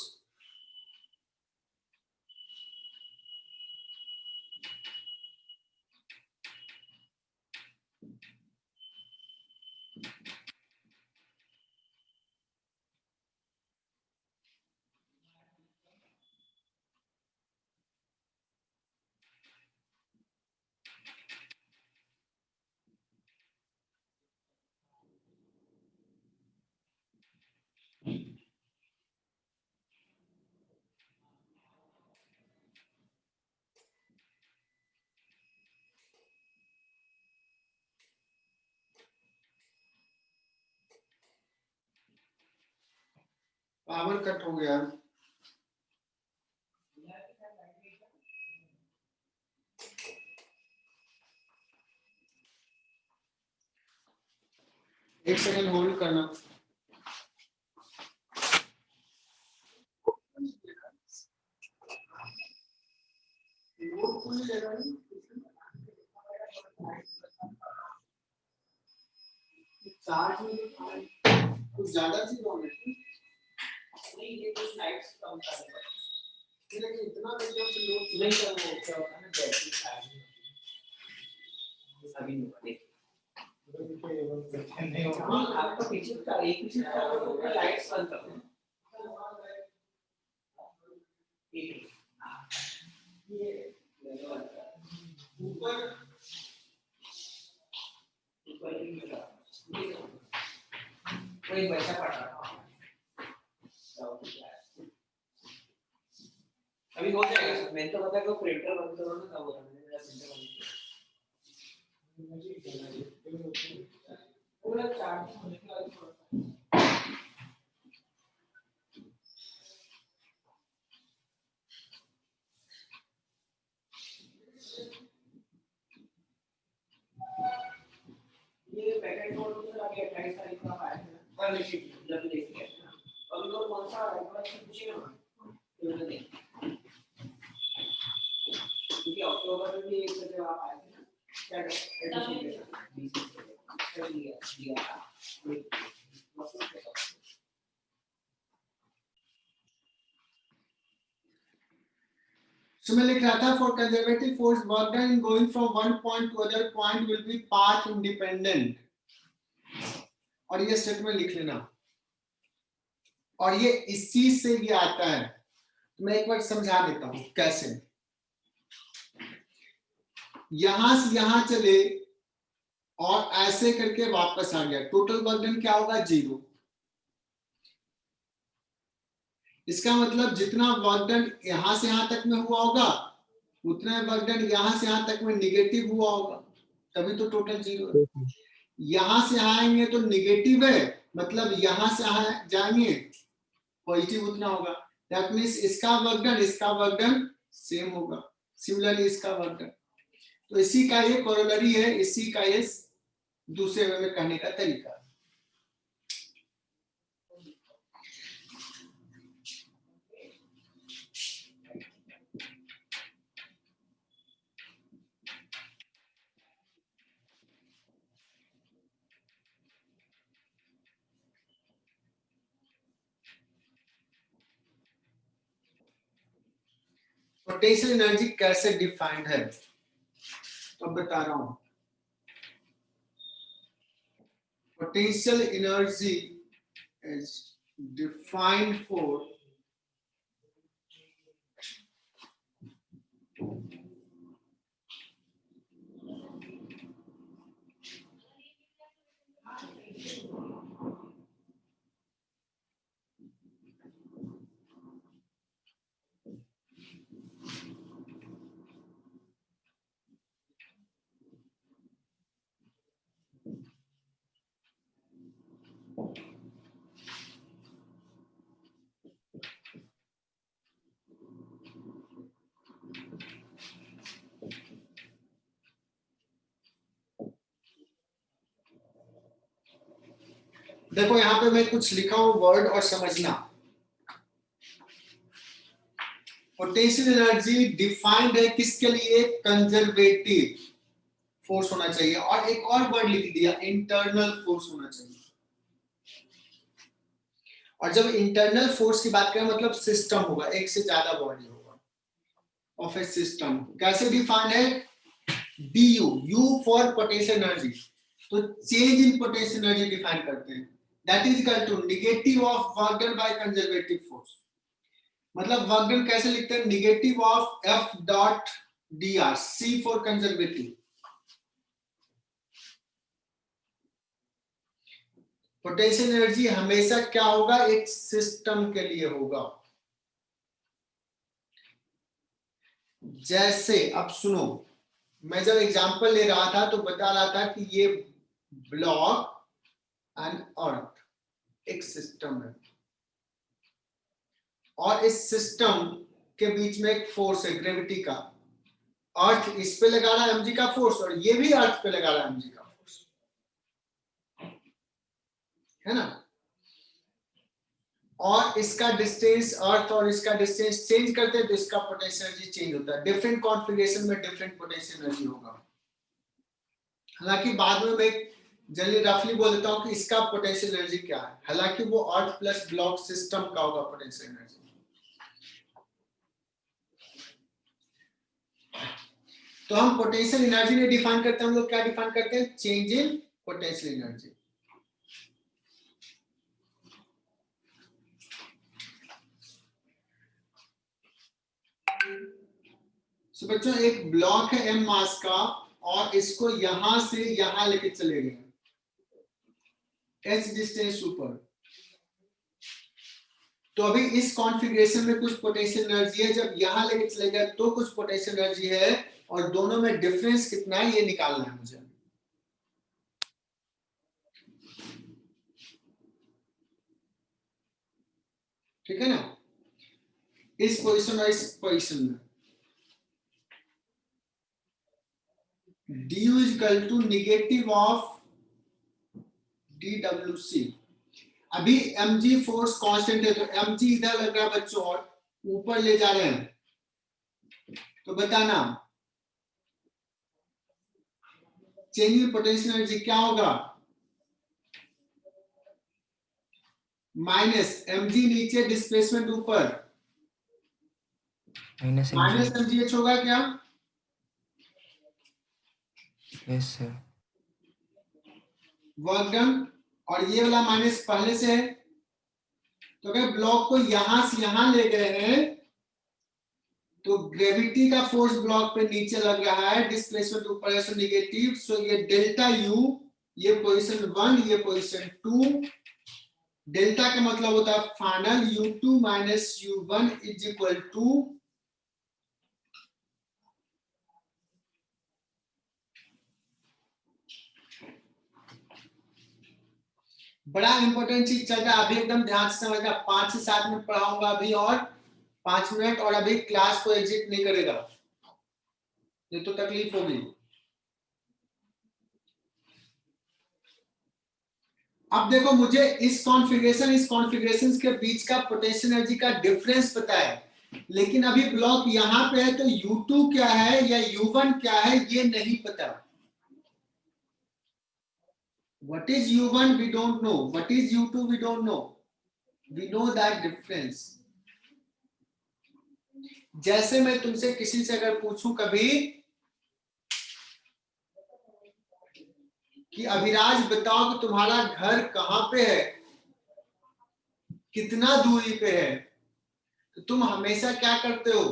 power cut हो गया, एक सेकंड होल्ड करना। चार्ज कुछ ज्यादा चीज होने नहीं, ये कुछ लाइट्स कम कर रहा है, लेकिन इतना एकदम से लोड नहीं करना होता है ना, बैटरी चार्ज अभी नहीं नहीं होगा। आपका पीछे का एक पीछे का लाइट्स बंद कर दो, ये ऊपर कोई बच्चा पढ़ रहा है, अभी हो जाएगा। मैंने तो पता है प्रिंटर बंद करो ना, तब होगा। मेरा प्रिंटर बंद पूरा चार्ज होने के बाद ये पैकेट कोड तो सर अभी 28 तारीख को आया है, पर लेकिन जब देखिए अभी तो कौन सा है थोड़ा सा पूछिएगा ना, तो नहीं क्योंकि अक्टूबर में भी एक जगह आप आए थे ना, क्या एडिशन So मैं लिख रहा था for conservative force work done in going from one point to other point will be path independent, और ये स्टेटमेंट लिख लेना, और ये इसी से भी आता है। तो मैं एक बार समझा देता हूं कैसे। यहां से यहां चले और ऐसे करके वापस आ गया, टोटल वर्क डन क्या होगा? 0। इसका मतलब जितना वर्क डन यहां से यहां तक में हुआ होगा उतना वर्क डन यहां से यहां तक में निगेटिव हुआ होगा, तभी तो टोटल 0 है। यहां से यहां आएंगे तो निगेटिव है, मतलब यहां से यहां जाएंगे पॉजिटिव उतना होगा। दैट मींस इसका वर्क डन सेम होगा, सिमिलरली इसका वर्क डन। तो इसी का ये कोरोलरी है, इसी का ये दूसरे वे में कहने का तरीका। पोटेंशियल एनर्जी कैसे डिफाइंड है तो बता रहा हूं। Potential energy is defined for देखो यहां पे मैं कुछ लिखा हूं वर्ड और समझना। पोटेंशियल एनर्जी डिफाइंड है किसके लिए? कंजर्वेटिव फोर्स होना चाहिए, और एक और वर्ड लिख दिया इंटरनल फोर्स होना चाहिए। और जब इंटरनल फोर्स की बात करें मतलब सिस्टम होगा, एक से ज्यादा बॉडी होगा ऑफ ए सिस्टम। कैसे डिफाइंड है? du, u for potential energy, तो change in potential energy define करते हैं। That is equal to negative of work done by conservative force. मतलब वर्क डन कैसे लिखते हैं? Negative of f dot dr, c for conservative. Potential energy हमेशा क्या होगा? एक सिस्टम के लिए होगा। जैसे अब सुनो, मैं जब एग्जांपल ले रहा था तो बता रहा था कि ये ब्लॉक एंड अर्थ एक सिस्टम है, और इस सिस्टम के बीच में एक फोर्स है ग्रेविटी का। अर्थ इस पे लगा रहा है mg का फोर्स, और ये भी अर्थ पे लगा रहा है mg का फोर्स, है ना। और इसका डिस्टेंस, अर्थ और इसका डिस्टेंस चेंज करते हैं तो इसका पोटेंशियल एनर्जी चेंज होता है। डिफरेंट कॉन्फ़िगरेशन में डिफरेंट पोटेंशियल एनर्जी होगा। हालांकि बाद में मैं जनरली रफली बोल देता हूं कि इसका पोटेंशियल एनर्जी क्या है, हालांकि वो अर्थ प्लस ब्लॉक सिस्टम का होगा पोटेंशियल एनर्जी। तो हम पोटेंशियल एनर्जी नहीं डिफाइन करते, हम लोग क्या डिफाइन करते हैं? Change in potential energy. So, बच्चों एक ब्लॉक है m मास का, और इसको यहां से यहां लेके चले गए, h डिस्टेंस ऊपर। तो अभी इस कॉन्फ़िगरेशन में कुछ पोटेंशियल एनर्जी है, जब यहां लेके चले गए तो कुछ पोटेंशियल एनर्जी है, और दोनों में डिफरेंस कितना है ये निकालना है मुझे। ठीक है ना। इस पोजीशन और इस पोजीशन में du is equal to negative of dwc। अभी mg फोर्स कांस्टेंट है, तो mg इधर लग रहा है बच्चों और ऊपर ले जा रहे हैं, तो बताना चेंज इन पोटेंशियल एनर्जी क्या होगा? माइनस mg नीचे, डिस्प्लेसमेंट ऊपर, माइनस माइनस mg। mgh होगा क्या? Yes sir. Work done. और ये वाला माइनस पहले से है, तो अगर ब्लॉक को यहां से यहां ले गए हैं तो ग्रेविटी का फोर्स ब्लॉक पे नीचे लग रहा है, डिस्प्लेसमेंट ऊपर है, सो नेगेटिव। सो ये डेल्टा यू, ये पोजीशन 1, ये पोजीशन 2। डेल्टा का मतलब होता है final u2 minus u1 is equal to बड़ा इंपॉर्टेंट चीज चल रहा है अभी, एकदम ध्यान से समझना। 5 से 7 मिनट पढ़ाऊंगा अभी और 5 मिनट, और अभी क्लास को एग्जिट नहीं करेगा, ये तो तकलीफ होगी। अब देखो, मुझे इस कॉन्फ़िगरेशन के बीच का पोटेंशियल एनर्जी का डिफरेंस पता है, लेकिन अभी ब्लॉक यहां पे है तो U2 क्या है या U1 क्या है ये नहीं पता। What is U1 we don't know, what is U2 we don't know, we know that difference। जैसे मैं तुमसे किसी से अगर पूछूं कभी कि अभिराज बताओ कि तुम्हारा घर कहां पे है, कितना दूरी पे है, तो तुम हमेशा क्या करते हो?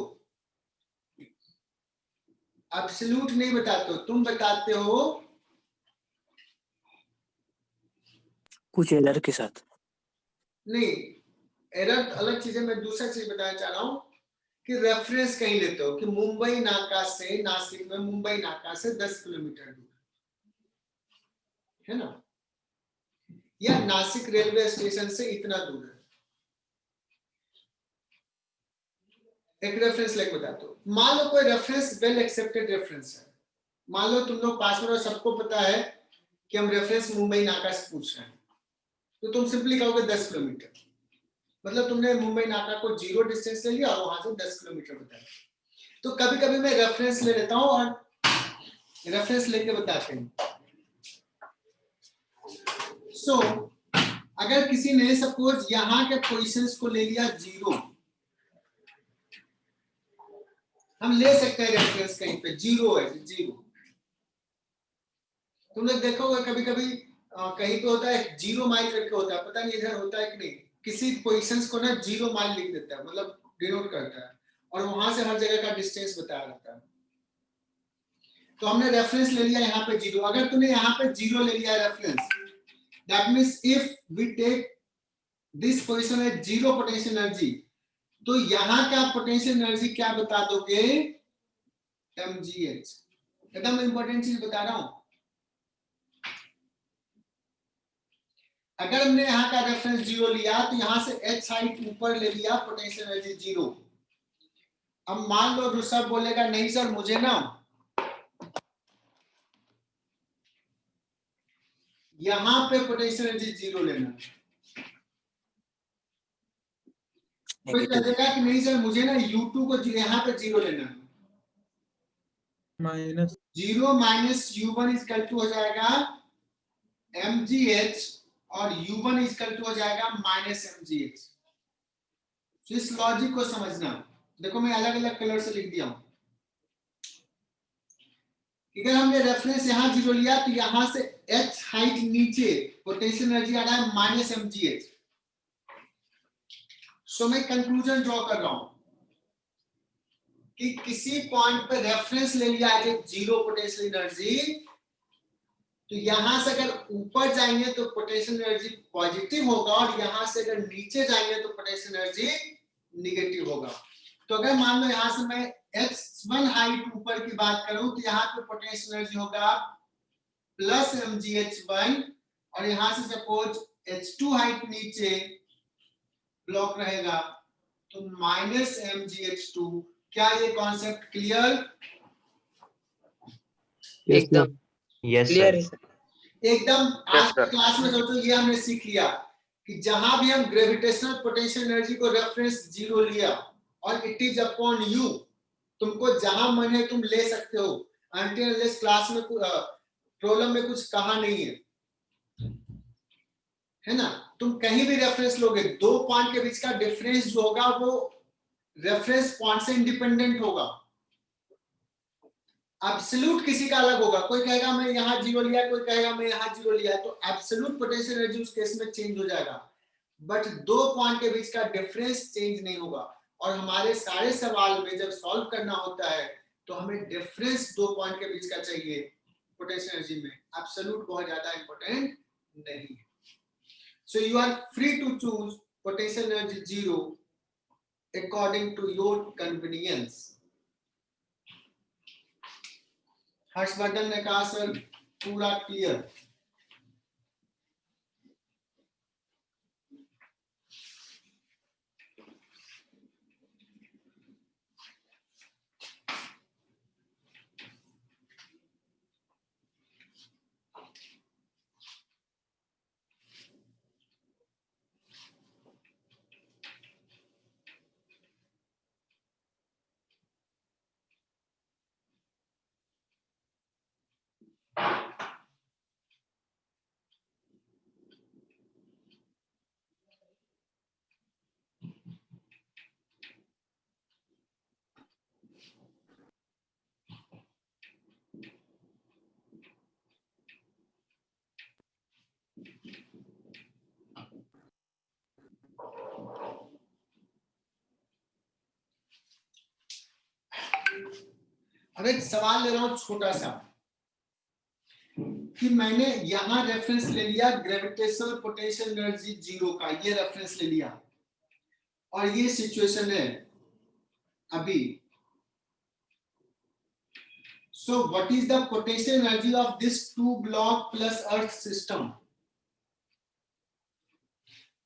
एब्सोल्यूट नहीं बताते हो, तुम बताते हो कुछ एरर के साथ। नहीं, एरर अलग चीज है, मैं दूसरा चीज बताना चाह रहा हूं कि रेफरेंस कहीं लेते हो कि मुंबई नाका से नासिक में, मुंबई नाका से 10 किलोमीटर दूर है ना, या नासिक रेलवे स्टेशन से इतना दूर है। एक रेफरेंस लेके बताते हो। मान लो कोई रेफरेंस वेल एक्सेप्टेड रेफरेंस है, मान लो तुम लोग पास में हो, सबको पता है कि हम रेफरेंस मुंबई नाका से पूछ रहे हैं, तो तुम सिंपली कहोगे 10 किलोमीटर, मतलब तुमने मुंबई नाका को 0 डिस्टेंस ले लिया और वहां से 10 किलोमीटर बताया। तो कभी कभी मैं रेफरेंस ले लेता हूं और रेफरेंस लेके बताते हैं। सो अगर किसी ने सपोज यहां के पोजीशंस को ले लिया 0, हम ले सकते हैं रेफरेंस कहीं पे 0 है, 0। तुम लोग देखोगे कभी कभी कहीं पे होता है 0 माइल करके होता है, पता नहीं इधर होता है कि नहीं, किसी पोजीशंस को ना 0 माइल लिख देता है, मतलब डिनोट करता है, और वहां से हर जगह का डिस्टेंस बताया रहता है। तो हमने रेफरेंस ले लिया यहाँ पे 0, अगर तूने यहाँ पे 0 ले लिया reference, that means if we take this position at 0 potential energy, तो यहाँ का पोटेंशियल एनर्जी क्या बता दोगे? mgh। एकदम इंपॉर्टेंट चीज बता रहा हूं। अगर हमने यहाँ का रेफरेंस 0 लिया तो यहाँ से h हाइट ऊपर ले लिया, पोटेंशियल एनर्जी 0। अब मान लो ऋषभ बोलेगा नहीं सर मुझे ना यहाँ पे पोटेंशियल एनर्जी 0 लेना है, कोई कहेगा कि नहीं सर मुझे ना U2 को यहाँ पे 0 लेना है, minus 0 minus U1 equal to हो जाएगा mgh और U1 इक्वल टू हो जाएगा माइनस mgh। तो इस लॉजिक को समझना, देखो मैं अलग अलग कलर से लिख दिया हूं। अगर हमने रेफरेंस यहाँ 0 लिया तो यहाँ से h हाइट नीचे पोटेंशियल एनर्जी आ रहा है माइनस mgh। सो मैं कंक्लूजन ड्रॉ कर रहा हूं कि किसी पॉइंट पे रेफरेंस ले लिया है 0 पोटेंशियल एनर्जी, तो यहां से अगर ऊपर जाएंगे तो पोटेंशियल एनर्जी पॉजिटिव होगा, और यहां से अगर नीचे जाएंगे तो पोटेंशियल एनर्जी निगेटिव होगा। तो अगर मान लो यहां से मैं h1 हाइट ऊपर की बात करूं तो यहाँ पे पोटेंशियल एनर्जी होगा प्लस mgh1, और यहां से सपोज h2 हाइट नीचे ब्लॉक रहेगा तो माइनस mgh2। क्या ये कॉन्सेप्ट क्लियर? एकदम यस क्लियर है सर। सर। एकदम। आज Yes, sir. क्लास में सोचो ये हमने सीख लिया कि जहां भी हम ग्रेविटेशनल पोटेंशियल एनर्जी को रेफरेंस 0 लिया और इट इज अपॉन यू, तुमको जहां मन है तुम ले सकते हो, अनटिल अनलेस क्लास में प्रॉब्लम में कुछ कहा नहीं है। है ना। तुम कहीं भी रेफरेंस लोगे, दो पॉइंट के बीच का डिफरेंस जो होगा वो रेफरेंस पॉइंट से इंडिपेंडेंट होगा। एब्सोल्यूट किसी का अलग होगा, कोई कहेगा मैं यहाँ जीरो लिया, कोई कहेगा मैं यहाँ जीरो लिया, तो एब्सोल्यूट पोटेंशियल एनर्जी उस केस में चेंज हो जाएगा, बट दो पॉइंट के बीच का डिफरेंस चेंज नहीं होगा। और हमारे सारे सवाल में जब सॉल्व करना होता है तो हमें डिफरेंस दो पॉइंट के बीच का चाहिए पोटेंशियल एनर्जी में, एब्सोल्यूट बहुत ज्यादा इंपॉर्टेंट नहीं है। So you are free to choose potential energy zero according to your convenience. Harshvardhan ने कहा सर पूरा क्लियर। अब एक सवाल ले रहा हूं छोटा सा, कि मैंने यहां रेफरेंस ले लिया ग्रेविटेशनल पोटेंशियल एनर्जी जीरो का, ये रेफरेंस ले लिया और ये सिचुएशन है अभी। So what is the potential energy of this two block plus earth system?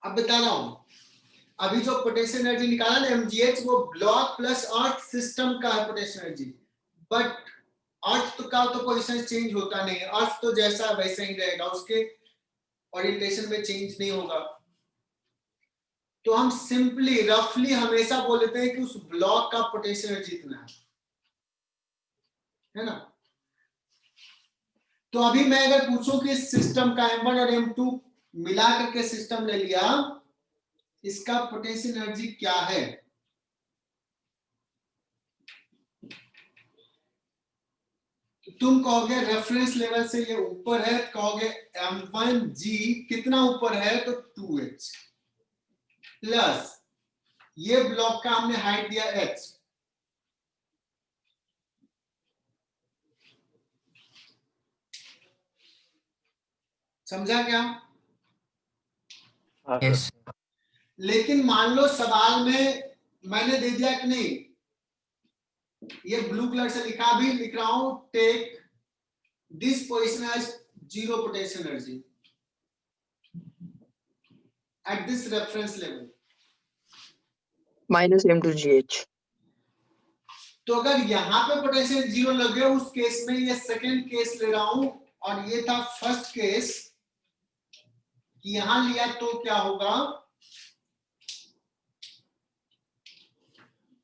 अब बता रहा हूं, अभी जो पोटेंशियल एनर्जी निकाला ना mgh, वो ब्लॉक प्लस अर्थ सिस्टम का है पोटेंशियल एनर्जी, बट अर्थ का तो पोजीशन चेंज होता नहीं है, अर्थ तो जैसा वैसा ही रहेगा, उसके ओरिएंटेशन में चेंज नहीं होगा। तो हम सिंपली रफली हमेशा बोलते हैं कि उस ब्लॉक का पोटेंशियल एनर्जी इतना है ना। तो अभी मैं अगर पूछूं कि सिस्टम का m1 और m2 मिला करके सिस्टम ले लिया, इसका पोटेंशियल एनर्जी क्या है? तुम कहोगे रेफरेंस लेवल से ये ऊपर है, कहोगे m1g कितना ऊपर है, तो 2h प्लस ये ब्लॉक का हमने हाइट दिया h, समझा क्या? हाँ यस सर। लेकिन मान लो सवाल में मैंने दे दिया कि नहीं, ये ब्लू कलर से लिखा भी लिख रहा हूं, take this position as zero potential energy at this reference level, minus m2gh. तो अगर यहां पे पोटेंशियल जीरो लगे उस केस में, ये सेकंड केस ले रहा हूं और ये था फर्स्ट केस कि यहां लिया तो क्या होगा,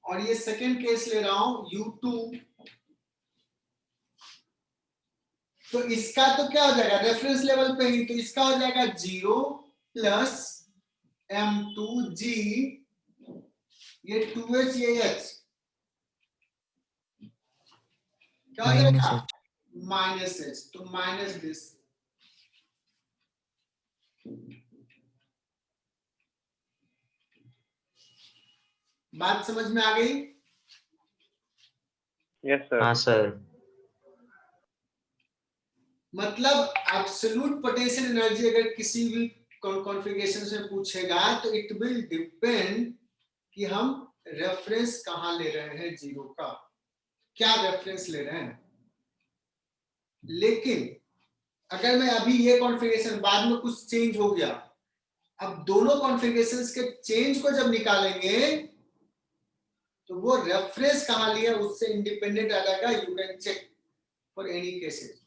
और ये सेकंड केस ले रहा हूं u2, तो इसका तो क्या हो जाएगा रेफरेंस लेवल पे ही, तो इसका हो जाएगा 0 प्लस m2g, ये 2h ये h क्या हो माइनस जाएगा एच माइनस h, तो माइनस दिस। बात समझ में आ गई? Yes sir. हाँ सर मतलब एब्सोल्यूट पोटेंशियल एनर्जी अगर किसी भी कॉन्फ़िगरेशन से पूछेगा तो इट विल डिपेंड कि हम रेफरेंस कहां ले रहे हैं जीरो का, क्या रेफरेंस ले रहे हैं। लेकिन अगर मैं अभी ये कॉन्फ़िगरेशन बाद में कुछ चेंज हो गया, अब दोनों कॉन्फ़िगरेशंस के चेंज को जब निकालेंगे तो वो रेफरेंस कहां लिया उससे इंडिपेंडेंट आ जाएगा, you can check for any cases.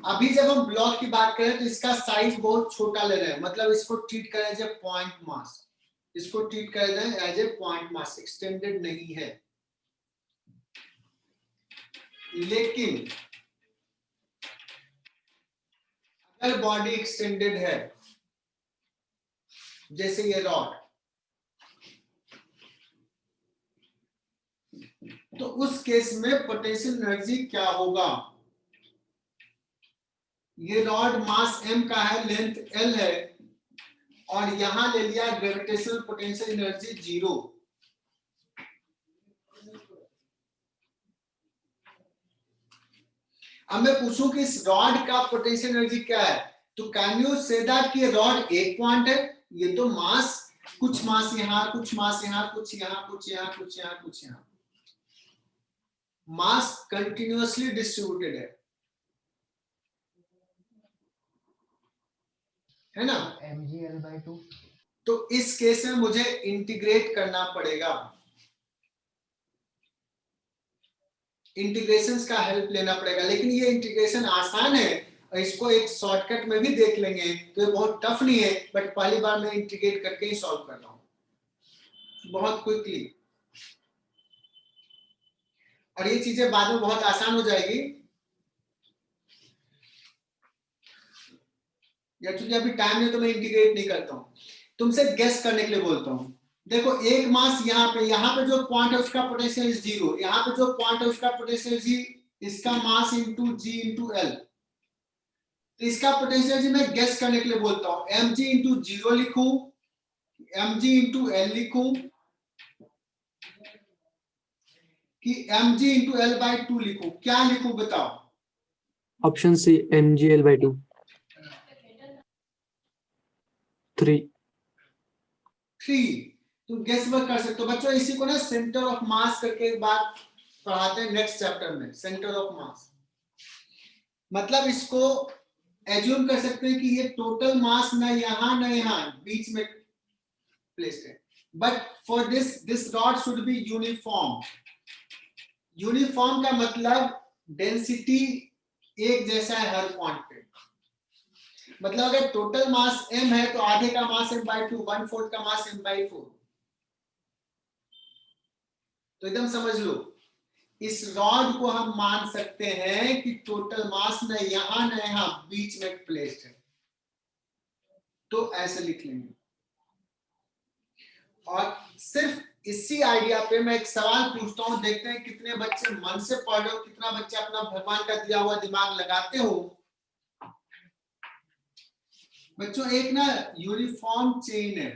अभी जब हम ब्लॉक की बात करें तो इसका साइज बहुत छोटा ले रहे हैं, मतलब इसको ट्रीट करें एज ए पॉइंट मास, इसको ट्रीट करें as a point mass, extended नहीं है। लेकिन अगर बॉडी एक्सटेंडेड है जैसे ये रॉड, तो उस केस में पोटेंशियल एनर्जी क्या होगा? ये रॉड मास m का है, लेंथ l है, और यहां ले लिया ग्रेविटेशनल पोटेंशियल एनर्जी 0। अब मैं पूछूं कि इस रॉड का पोटेंशियल एनर्जी क्या है, तो कैन यू से दैट कि रॉड एक पॉइंट है? ये तो मास, कुछ मास यहां, कुछ मास यहां, कुछ यहां, कुछ यहां, कुछ यहां, कुछ यहां, मास कंटिन्यूअसली डिस्ट्रीब्यूटेड है ना? mgl/2। तो इस केस में मुझे इंटीग्रेट करना पड़ेगा, इंटीग्रेशंस का हेल्प लेना पड़ेगा, लेकिन ये इंटीग्रेशन आसान है और इसको एक शॉर्टकट में भी देख लेंगे, तो ये बहुत टफ नहीं है, बट पहली बार मैं इंटीग्रेट करके ही सॉल्व कर रहा हूं बहुत क्विकली, और ये चीजें बाद में बहुत आसान हो जाएगी। या चूंकि अभी टाइम नहीं तो मैं इंटीग्रेट नहीं करता हूं, तुमसे गेस करने के लिए बोलता हूं। देखो एक मास यहाँ पे जो पॉइंट है उसका पोटेंशियल 0, यहाँ पे जो पॉइंट है उसका पोटेंशियल जी, इसका मास इंटू जी इंटू एल, तो इसका पोटेंशियल मैं गेस करने के लिए बोलता हूँ, एम जी इंटू 0 लिखूं, एम जी इंटू एल लिखूं, कि M G into L by 2 लिखूं, क्या लिखूं बताओ? Option C mgl/2। 3। तुम गेस वर्क कर सकते हो बच्चों। इसी को ना सेंटर ऑफ मास करके एक बात पढ़ाते हैं नेक्स्ट चैप्टर में, सेंटर ऑफ मास। मतलब इसको एज्यूम कर सकते हैं कि ये टोटल मास ना यहाँ ना यहाँ, बीच में प्लेस्ड है, but for this rod should be uniform. Uniform का मतलब डेंसिटी एक जैसा है हर पॉइंट पे। मतलब अगर टोटल मास m है तो आधे का मास m/2, 1/4 का मास m/4। तो एकदम समझ लो, इस रॉड को हम मान सकते हैं कि टोटल मास न यहां न यहां, बीच में प्लेस्ड है, तो ऐसे लिख लेंगे। और सिर्फ इसी आइडिया पे मैं एक सवाल पूछता हूं, देखते हैं कितने बच्चे मन से पढ़ रहे हो, कितना बच्चे अपना भगवान का दिया हुआ दिमाग लगाते हो। बच्चों एक ना यूनिफॉर्म चेन है,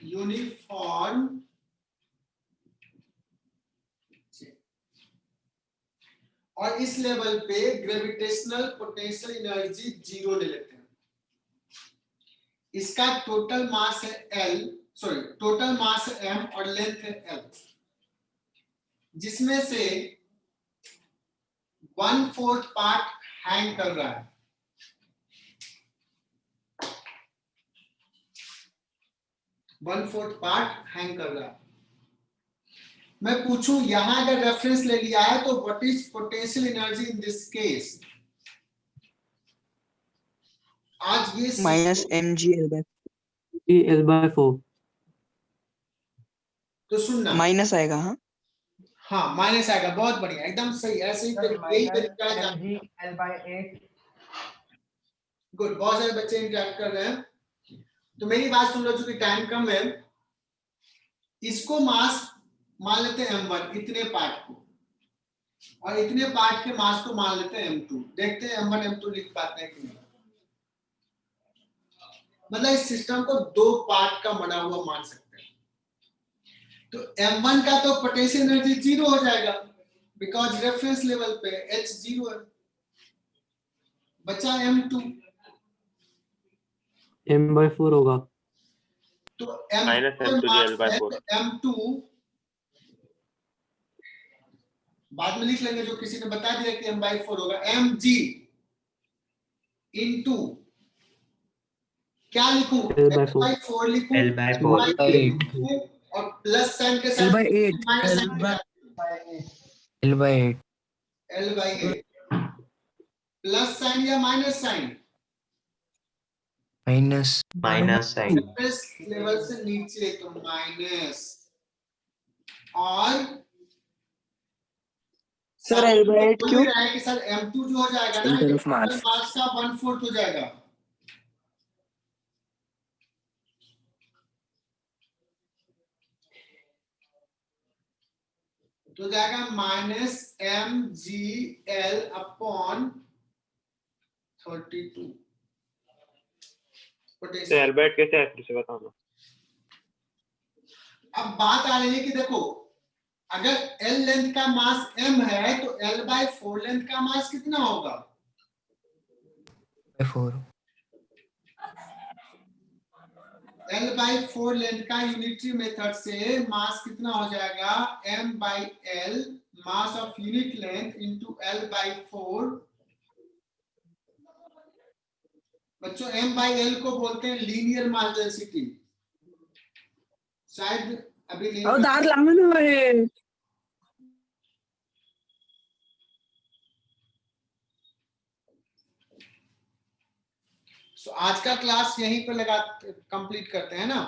यूनिफॉर्म चेन, और इस लेवल पे ग्रेविटेशनल पोटेंशियल एनर्जी 0 ले लेते हैं। इसका टोटल मास है L, सॉरी टोटल मास है M और लेंथ है L, जिसमें से 1/4 पार्ट हैंग कर रहा है। वन फोर्थ पार्ट हैंग कर रहा है। मैं पूछूं यहां अगर रेफरेंस ले लिया है तो what is potential energy in this case? आज ये माइनस mgl/4। तो सुनना, माइनस आएगा। हाँ हाँ माइनस आएगा, बहुत बढ़िया, एकदम सही, ऐसे ही यही तरीका है। mgl/8। गुड, बहुत सारे बच्चे इंटरेक्ट कर रहे हैं। तो मेरी बात सुन लो, चूंकि टाइम कम है, इसको मास मान लेते हैं m1, इतने पार्ट को, और इतने पार्ट के मास को मान लेते हैं m2। देखते हैं m1 m2 लिख पाते हैं कि नहीं। मतलब इस सिस्टम को दो पार्ट का बना हुआ मान सकते हैं। तो m1 का तो पोटेंशियल एनर्जी 0 हो जाएगा, बिकॉज रेफरेंस लेवल पे h 0 है। बचा m2, m/4 होगा। तो माइनस m2 m2 बाद में लिख लेंगे, जो किसी ने बता दिया कि m/4 होगा। mg इंटू क्या लिखूं? l/4 लिखूं, L/4 और प्लस साइन के साथ L/8 माइनस साइन के साथ L/8 L/8 प्लस साइन या minus sign? Minus sign. Level से नीचे तो माइनस। और सर L by 8 बोल क्यों? भी रहा है कि सर M2 जो हो जाएगा ना, Center ये of mass. मास का 1/4 हो जाएगा। तो जाएगा -mgl अपॉन 32 तो पोटेंशियल। एल बाय 8 कैसे है फिर से बताओ ना। अब बात आ रही है कि देखो, अगर L लेंथ का मास m है तो L/4 लेंथ का मास कितना होगा? 4 L/4 लेंथ का यूनिटरी मेथड से मास कितना हो जाएगा? m/l mass of unit length into L/4। बच्चों m/l को बोलते हैं लीनियर मास डेंसिटी। शायद अभी नहीं अहो पता। दार लांब ना आहे. आज का क्लास यहीं पे लगा कंप्लीट करते हैं ना।